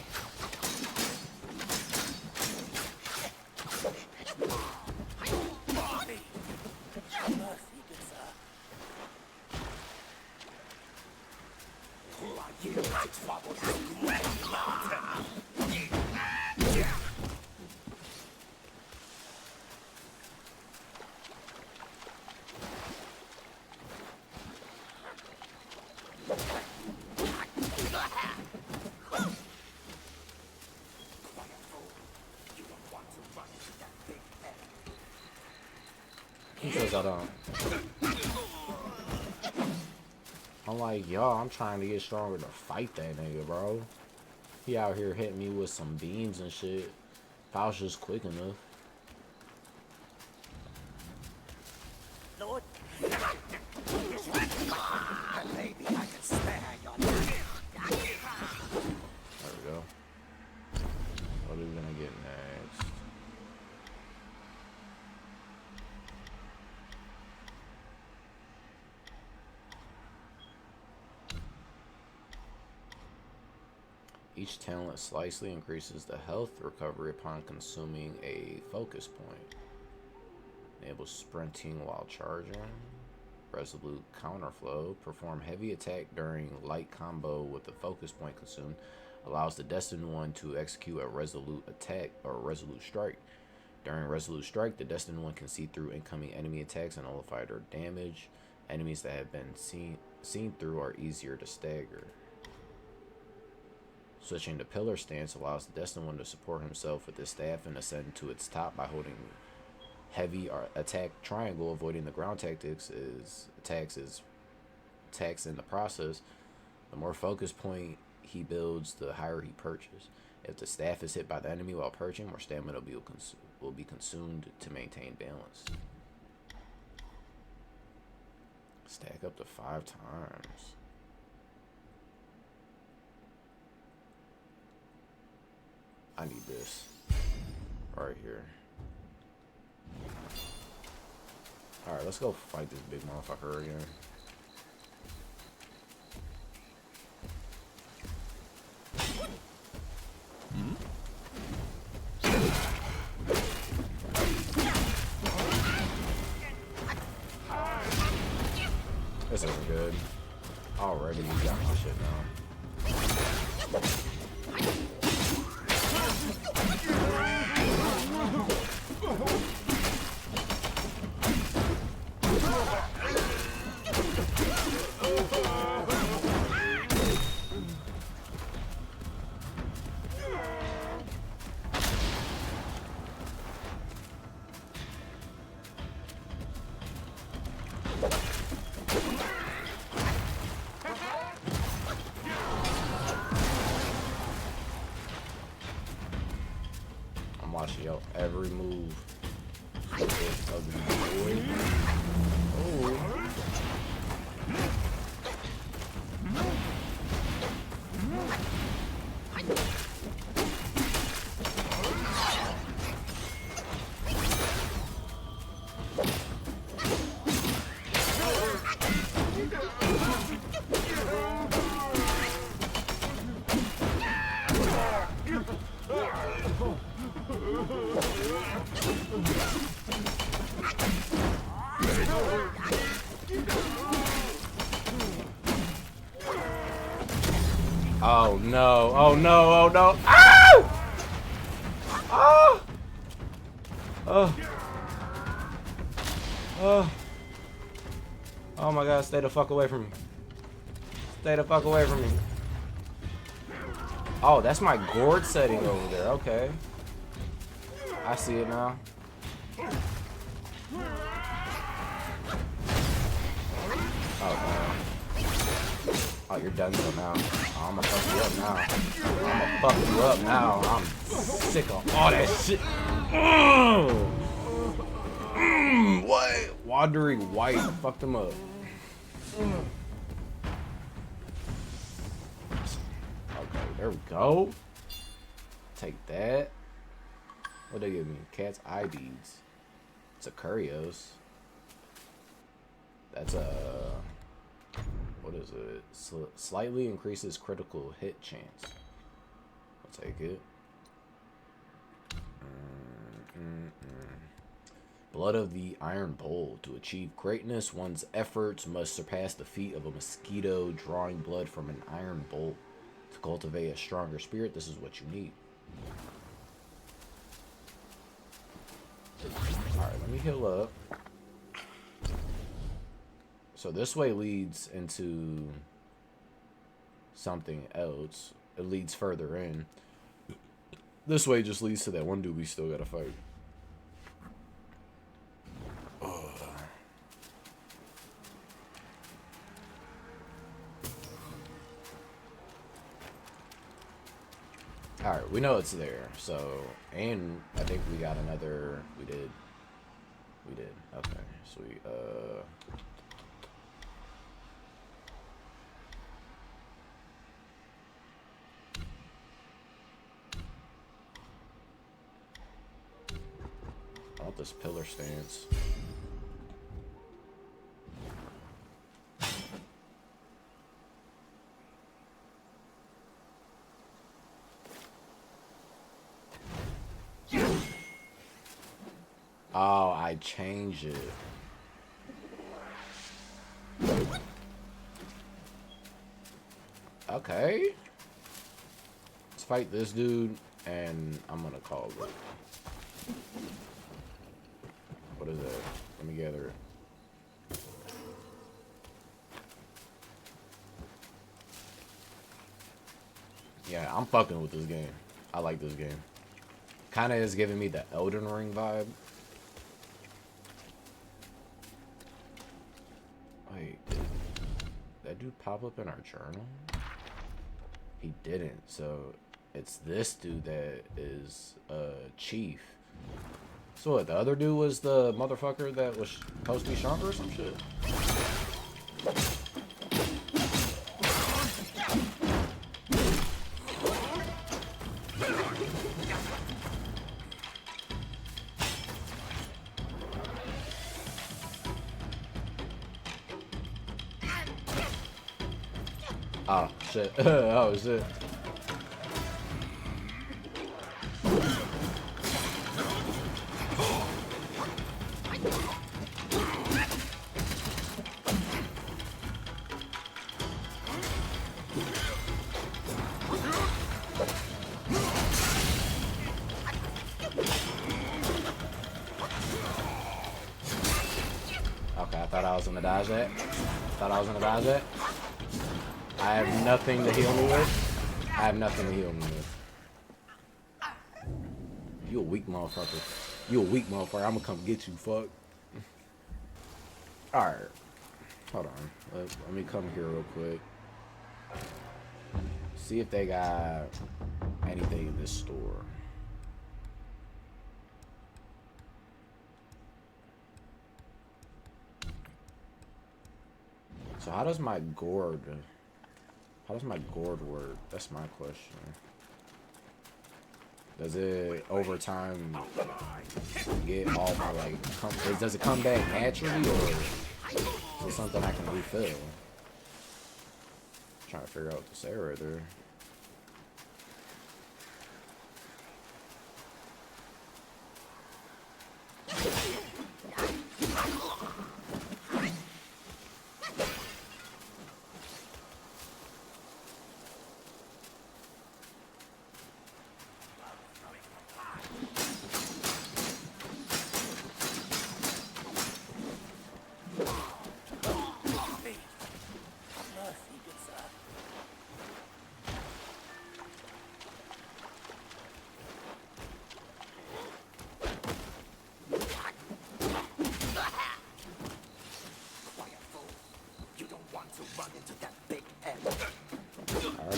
He says I don't. I'm like, yo, I'm trying to get stronger to fight that nigga, bro. He out here hitting me with some beams and shit. If I was just quick enough. Lord. Maybe I can spare your life. There we go. What are we gonna get next? Each talent slightly increases the health recovery upon consuming a focus point. Enables sprinting while charging. Resolute counterflow. Perform heavy attack during light combo with the focus point consumed. Allows the destined one to execute a resolute attack or resolute strike. During Resolute Strike, the Destined One can see through incoming enemy attacks and nullify their damage. Enemies that have been seen through are easier to stagger. Switching to Pillar Stance allows the Destined One to support himself with his staff and ascend to its top by holding heavy or attack triangle. Avoiding the ground attacks in the process. The more focus point he builds, the higher he perches. If the staff is hit by the enemy while perching, more stamina will be consumed to maintain balance. Stack up to 5 times. I need this right here. Alright, let's go fight this big motherfucker again. This isn't good. Already, you got my shit now. I'm watching yo every move of the boy. Oh. Oh no, oh no, oh no. Ah! Ah! Oh. Oh. Oh my god, stay the fuck away from me. Stay the fuck away from me. Oh, that's my gourd setting over there. Okay. I see it now. Oh no. Oh, you're done so now. Oh, I'm gonna fuck you up now. I'm gonna fuck you up now. I'm sick of all that shit. What? Wandering Wight fucked him up. Okay, there we go. Take that. What they give me? Cat's eye beads. It's a Curios. That's a... What is it? Slightly increases critical hit chance. I'll take it. Blood of the Iron Bowl. To achieve greatness, one's efforts must surpass the feat of a mosquito drawing blood from an iron bowl. To cultivate a stronger spirit, this is what you need. Alright, let me heal up. So this way leads into something else. It leads further in. This way just leads to that one dude we still gotta fight. Alright, we know it's there. So, and I think we got another... We did. Okay, sweet. I want this pillar stance. Oh, I changed it. Okay. Let's fight this dude, and I'm gonna call it. What is that? Let me gather it. Yeah, I'm fucking with this game. I like this game. Kind of is giving me the Elden Ring vibe. Wait, did that dude pop up in our journal? He didn't, so it's this dude that is chief. So what, the other dude was the motherfucker that was supposed to be stronger or some shit? Oh shit. Oh shit. Okay, I thought I was gonna dodge that. Thought I was gonna dodge that. I have nothing to heal me with. I have nothing to heal me with. You a weak motherfucker. You a weak motherfucker. I'm gonna come get you, fuck. Alright. Hold on. Let me come here real quick. See if they got anything in this store. So how does my gourd work? That's my question. Does it over time get all my like does it come back naturally, or is it something I can refill? I'm trying to figure out what to say right there.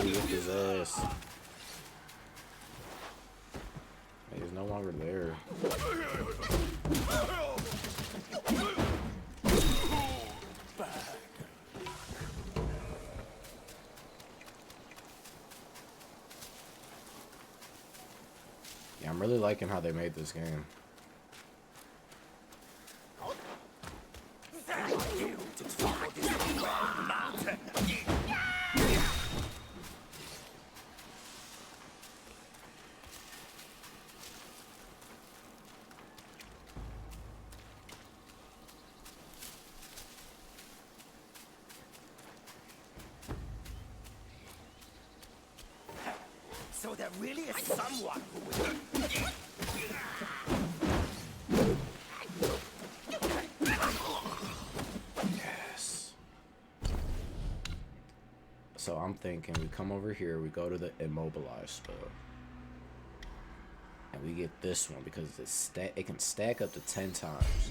His ass. He's no longer there. Yeah, I'm really liking how they made this game. So there really is someone who will... Yes. So I'm thinking we come over here, we go to the immobilize spell. And we get this one because it can stack up to 10 times.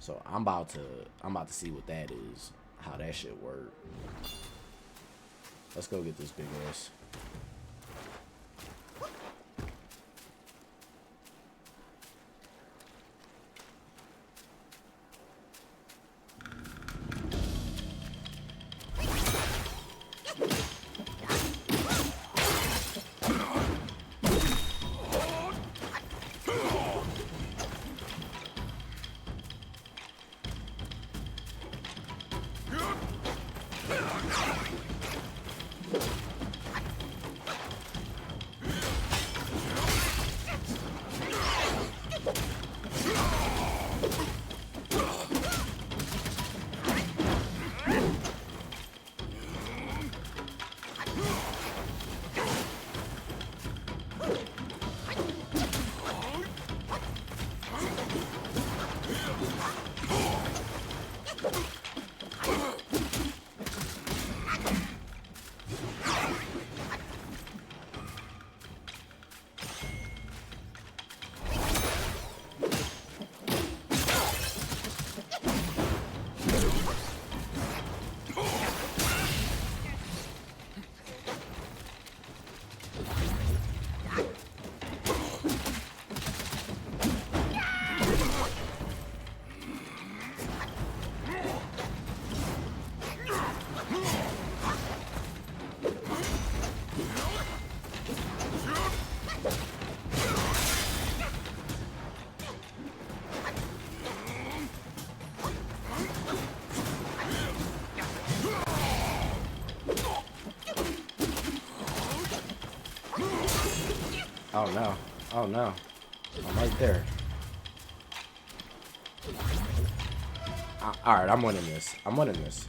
So I'm about to see what that is, how that shit work. Let's go get this big ass. Oh no. Oh no. I'm right there. Alright, I'm winning this. I'm winning this.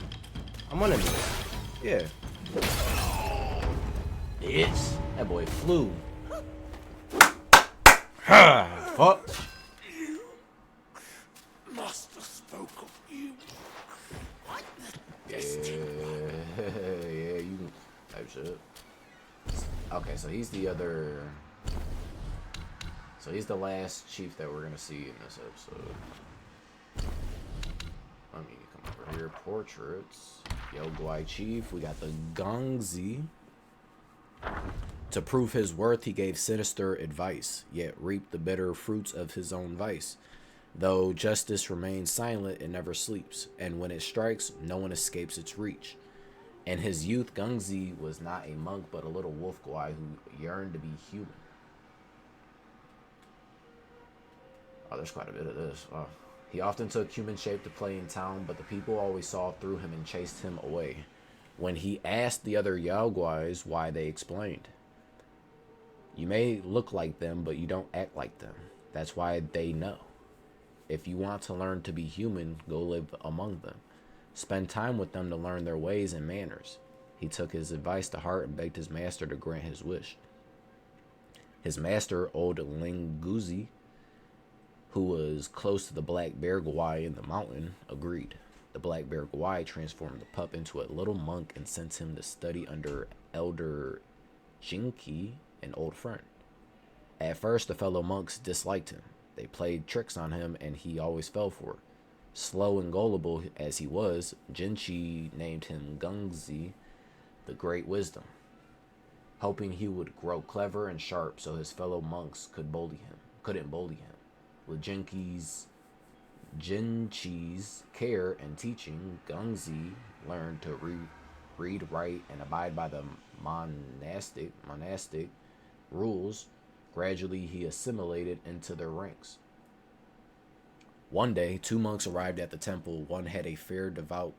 I'm winning this. Yeah. Bitch. That boy flew. Fuck. Master spoke of you. Yeah, yeah, you type shit. Okay, so he's the other. So he's the last chief that we're gonna see in this episode. Let me come over here. Portraits. Yogwai chief. We got the Guangzhi. To prove his worth, he gave sinister advice, yet reaped the bitter fruits of his own vice. Though justice remains silent, it never sleeps, and when it strikes, no one escapes its reach. In his youth, Guangzhi was not a monk, but a little wolf guy who yearned to be human. Oh, there's quite a bit of this. Wow. He often took human shape to play in town, but the people always saw through him and chased him away. When he asked the other Yaoguais why, they explained, "You may look like them, but you don't act like them. That's why they know. If you want to learn to be human, go live among them. Spend time with them to learn their ways and manners." He took his advice to heart and begged his master to grant his wish. His master, old Linguzi, who was close to the Black Bear Gwai in the mountain, agreed. The Black Bear Gwai transformed the pup into a little monk and sent him to study under Elder Jinki, an old friend. At first, the fellow monks disliked him. They played tricks on him, and he always fell for it. Slow and gullible as he was, Jinchi named him Guangzhi, the Great Wisdom, hoping he would grow clever and sharp so his fellow monks couldn't bully him. With Jinchi's care and teaching, Guangzhi learned to read, write, and abide by the monastic rules. Gradually, he assimilated into their ranks. One day, two monks arrived at the temple. One had a fair, devout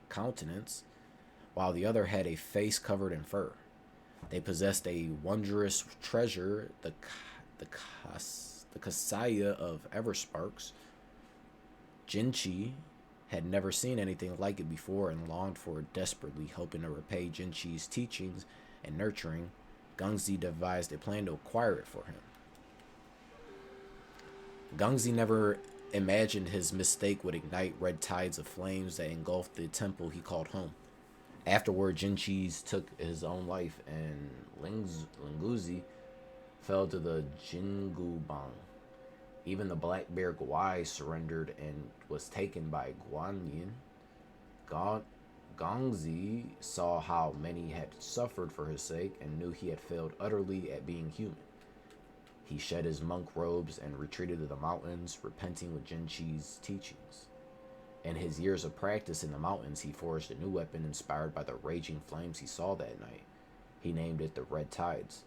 countenance, while the other had a face covered in fur. They possessed a wondrous treasure, the Kasaya of Eversparks. Jinchi had never seen anything like it before and longed for it desperately, hoping to repay Jinchi's teachings and nurturing. Guangzhi devised a plan to acquire it for him. Guangzhi never imagined his mistake would ignite red tides of flames that engulfed the temple he called home. Afterward, Jinchi took his own life, and Linguzi fell to the Jingubang. Even the Black Bear Gwai surrendered and was taken by Guanyin. Guangzhi saw how many had suffered for his sake and knew he had failed utterly at being human. He shed his monk robes and retreated to the mountains, repenting with Jinchi's teachings. In his years of practice in the mountains, he forged a new weapon inspired by the raging flames he saw that night. He named it the Red Tides.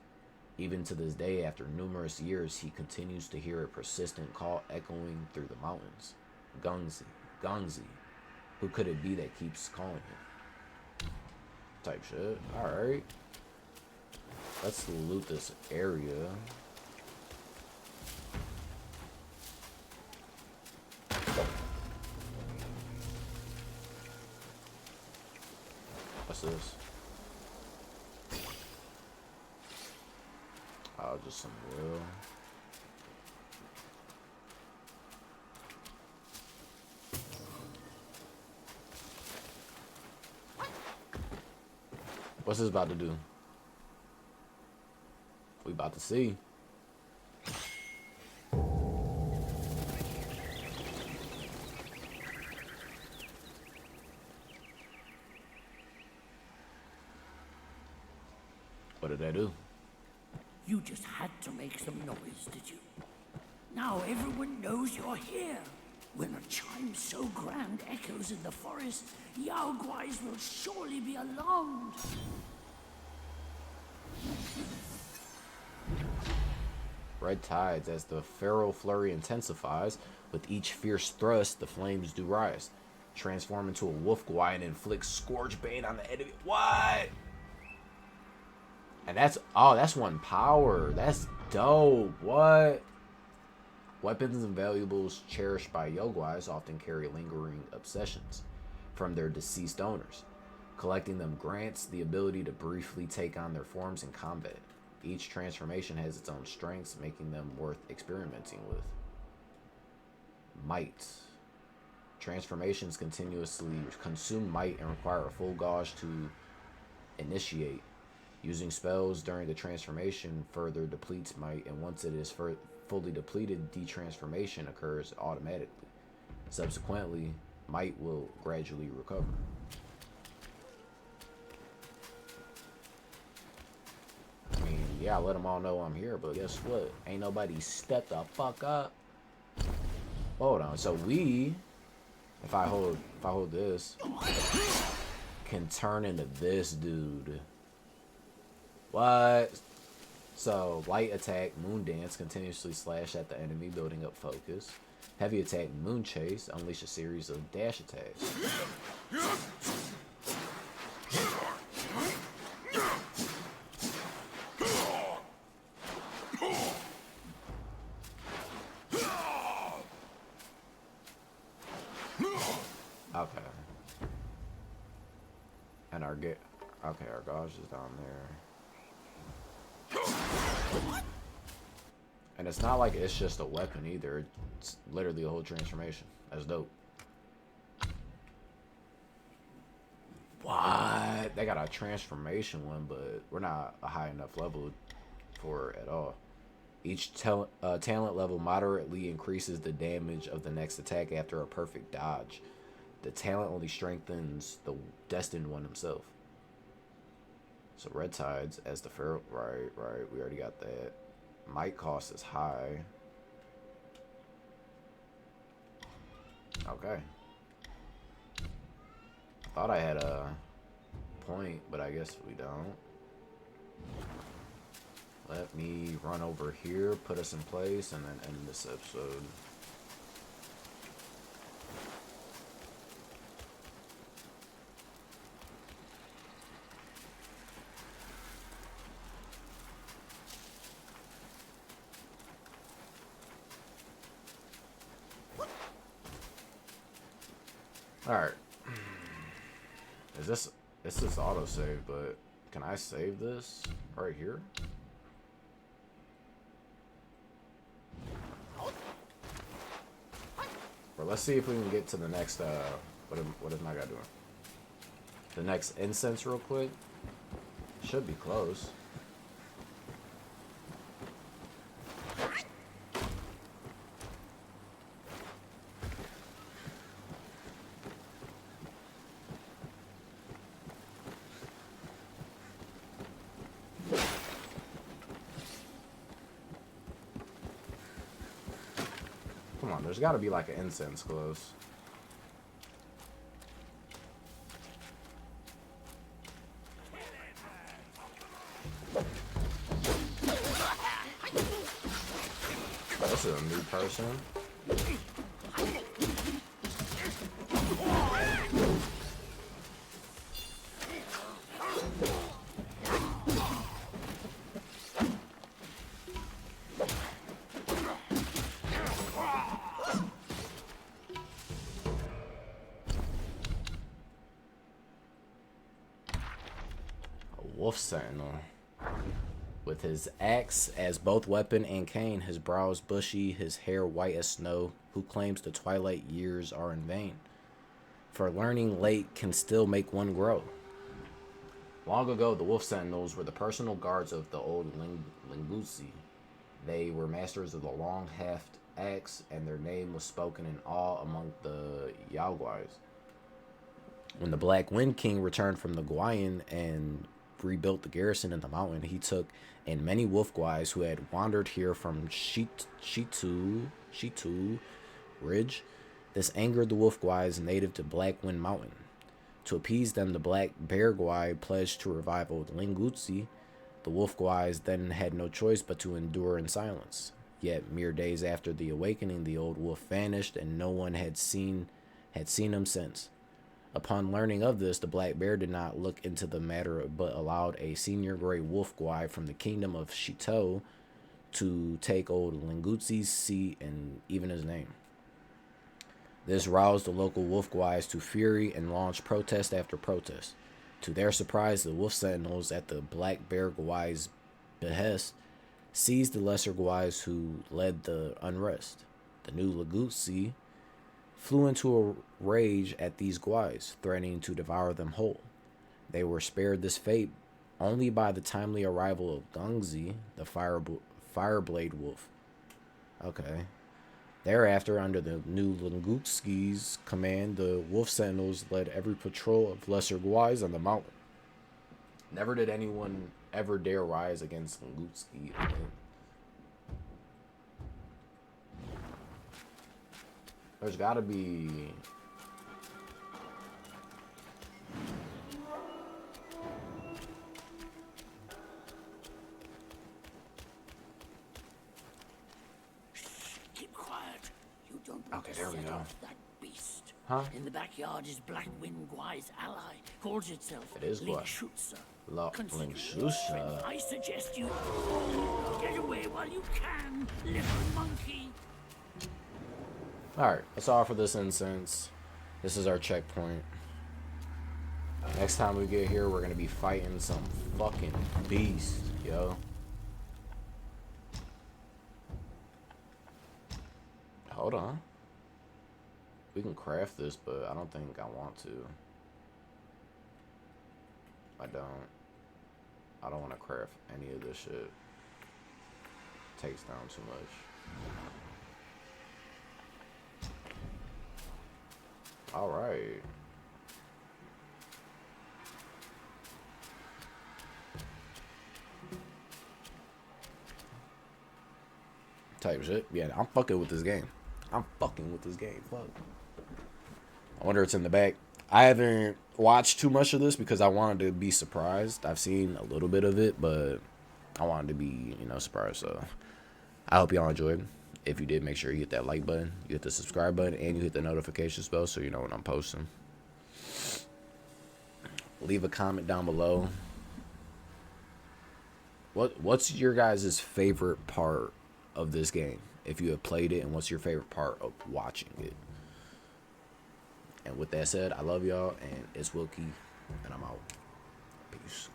Even to this day, after numerous years, he continues to hear a persistent call echoing through the mountains. Guangzhi. Who could it be that keeps calling him? Type shit. Alright. Let's loot this area. What's this? Oh, just some wool. What's this about to do? We about to see. What did that do? You just had to make some noise, did you? Now everyone knows you're here. When a chime so grand echoes in the forest, Yao Guais will surely be alarmed. Red tides. As the feral flurry intensifies, with each fierce thrust, the flames do rise. Transform into a wolf guai and inflict scorch bane on the enemy. What? And that's, oh, that's one power. That's dope. What? Weapons and valuables cherished by Yoguais often carry lingering obsessions from their deceased owners. Collecting them grants the ability to briefly take on their forms in combat. Each transformation has its own strengths, making them worth experimenting with. Might. Transformations continuously consume might and require a full gauge to initiate. Using spells during the transformation further depletes might, and once it is fully depleted, detransformation occurs automatically. Subsequently, might will gradually recover. I mean, yeah, I let them all know I'm here, but guess what? Ain't nobody step the fuck up. Hold on. So we, if I hold this, can turn into this dude. What? So, light attack, moon dance, continuously slash at the enemy, building up focus. Heavy attack, moon chase, unleash a series of dash attacks. Okay. And our gauge is down there. And it's not like it's just a weapon either. It's literally a whole transformation. That's dope. What? They got a transformation one, but we're not a high enough level for it at all. Each talent level moderately increases the damage of the next attack after a perfect dodge. The talent only strengthens the destined one himself. So red tides as the feral, right, we already got that. Might cost is high. Okay. Thought I had a point, but I guess we don't. Let me run over here, put us in place, and then end this episode. Alright. This is autosave, but can I save this right here? Or let's see if we can get to the next what is my guy doing? The next incense real quick. Should be close. Come on, there's got to be like an incense close. This is a new person. Wolf Sentinel. With his axe as both weapon and cane, his brows bushy, his hair white as snow, who claims the twilight years are in vain. For learning late can still make one grow. Long ago, the Wolf Sentinels were the personal guards of the old Lingutsi. They were masters of the long heft axe, and their name was spoken in awe among the Yaoguais. When the Black Wind King returned from the Guayan and rebuilt the garrison in the mountain, he took in many wolf guais who had wandered here from Shitu Ridge. This angered the wolf guais native to Black Wind Mountain. To appease them, the Black Bear Guai pledged to revive old Lingutsi. The wolf guais then had no choice but to endure in silence. Yet, mere days after the awakening, the old wolf vanished, and no one had seen him since. Upon learning of this, the Black Bear did not look into the matter, but allowed a senior gray wolf guai from the kingdom of Shito to take old Lingutsi's seat and even his name. This roused the local wolf guais to fury and launched protest after protest. To their surprise, the wolf sentinels, at the Black Bear guai's behest, seized the lesser guais who led the unrest. The new Lingutsi flew into a rage at these guais, threatening to devour them whole. They were spared this fate only by the timely arrival of Guangzhi, the fireblade wolf. Okay. Thereafter, under the new Lingutski's command, the wolf sentinels led every patrol of lesser guais on the mountain. Never did anyone ever dare rise against Lingutski again. There's gotta be... Keep quiet. You don't want Okay, to there we set go. off that beast. Huh? In the backyard is Black Wind Guai's ally. Calls itself It is Guai. Lingshutsa. Consider it, Lingshutsa. friend. I suggest you get away while you can, little monkey. Alright, that's all for this instance. This is our checkpoint. Next time we get here, we're gonna be fighting some fucking beast, yo. Hold on. We can craft this, but I don't think I want to. I don't want to craft any of this shit. Takes down too much. All right. Type shit. Yeah, I'm fucking with this game. Fuck. I wonder what's in the back. I haven't watched too much of this because I wanted to be surprised. I've seen a little bit of it, but I wanted to be, surprised. So I hope y'all enjoyed. If you did, make sure you hit that like button, you hit the subscribe button, and you hit the notifications bell so you know when I'm posting. Leave a comment down below. What's your guys' favorite part of this game? If you have played it, and what's your favorite part of watching it? And with that said, I love y'all, and it's Wilkie, and I'm out. Peace.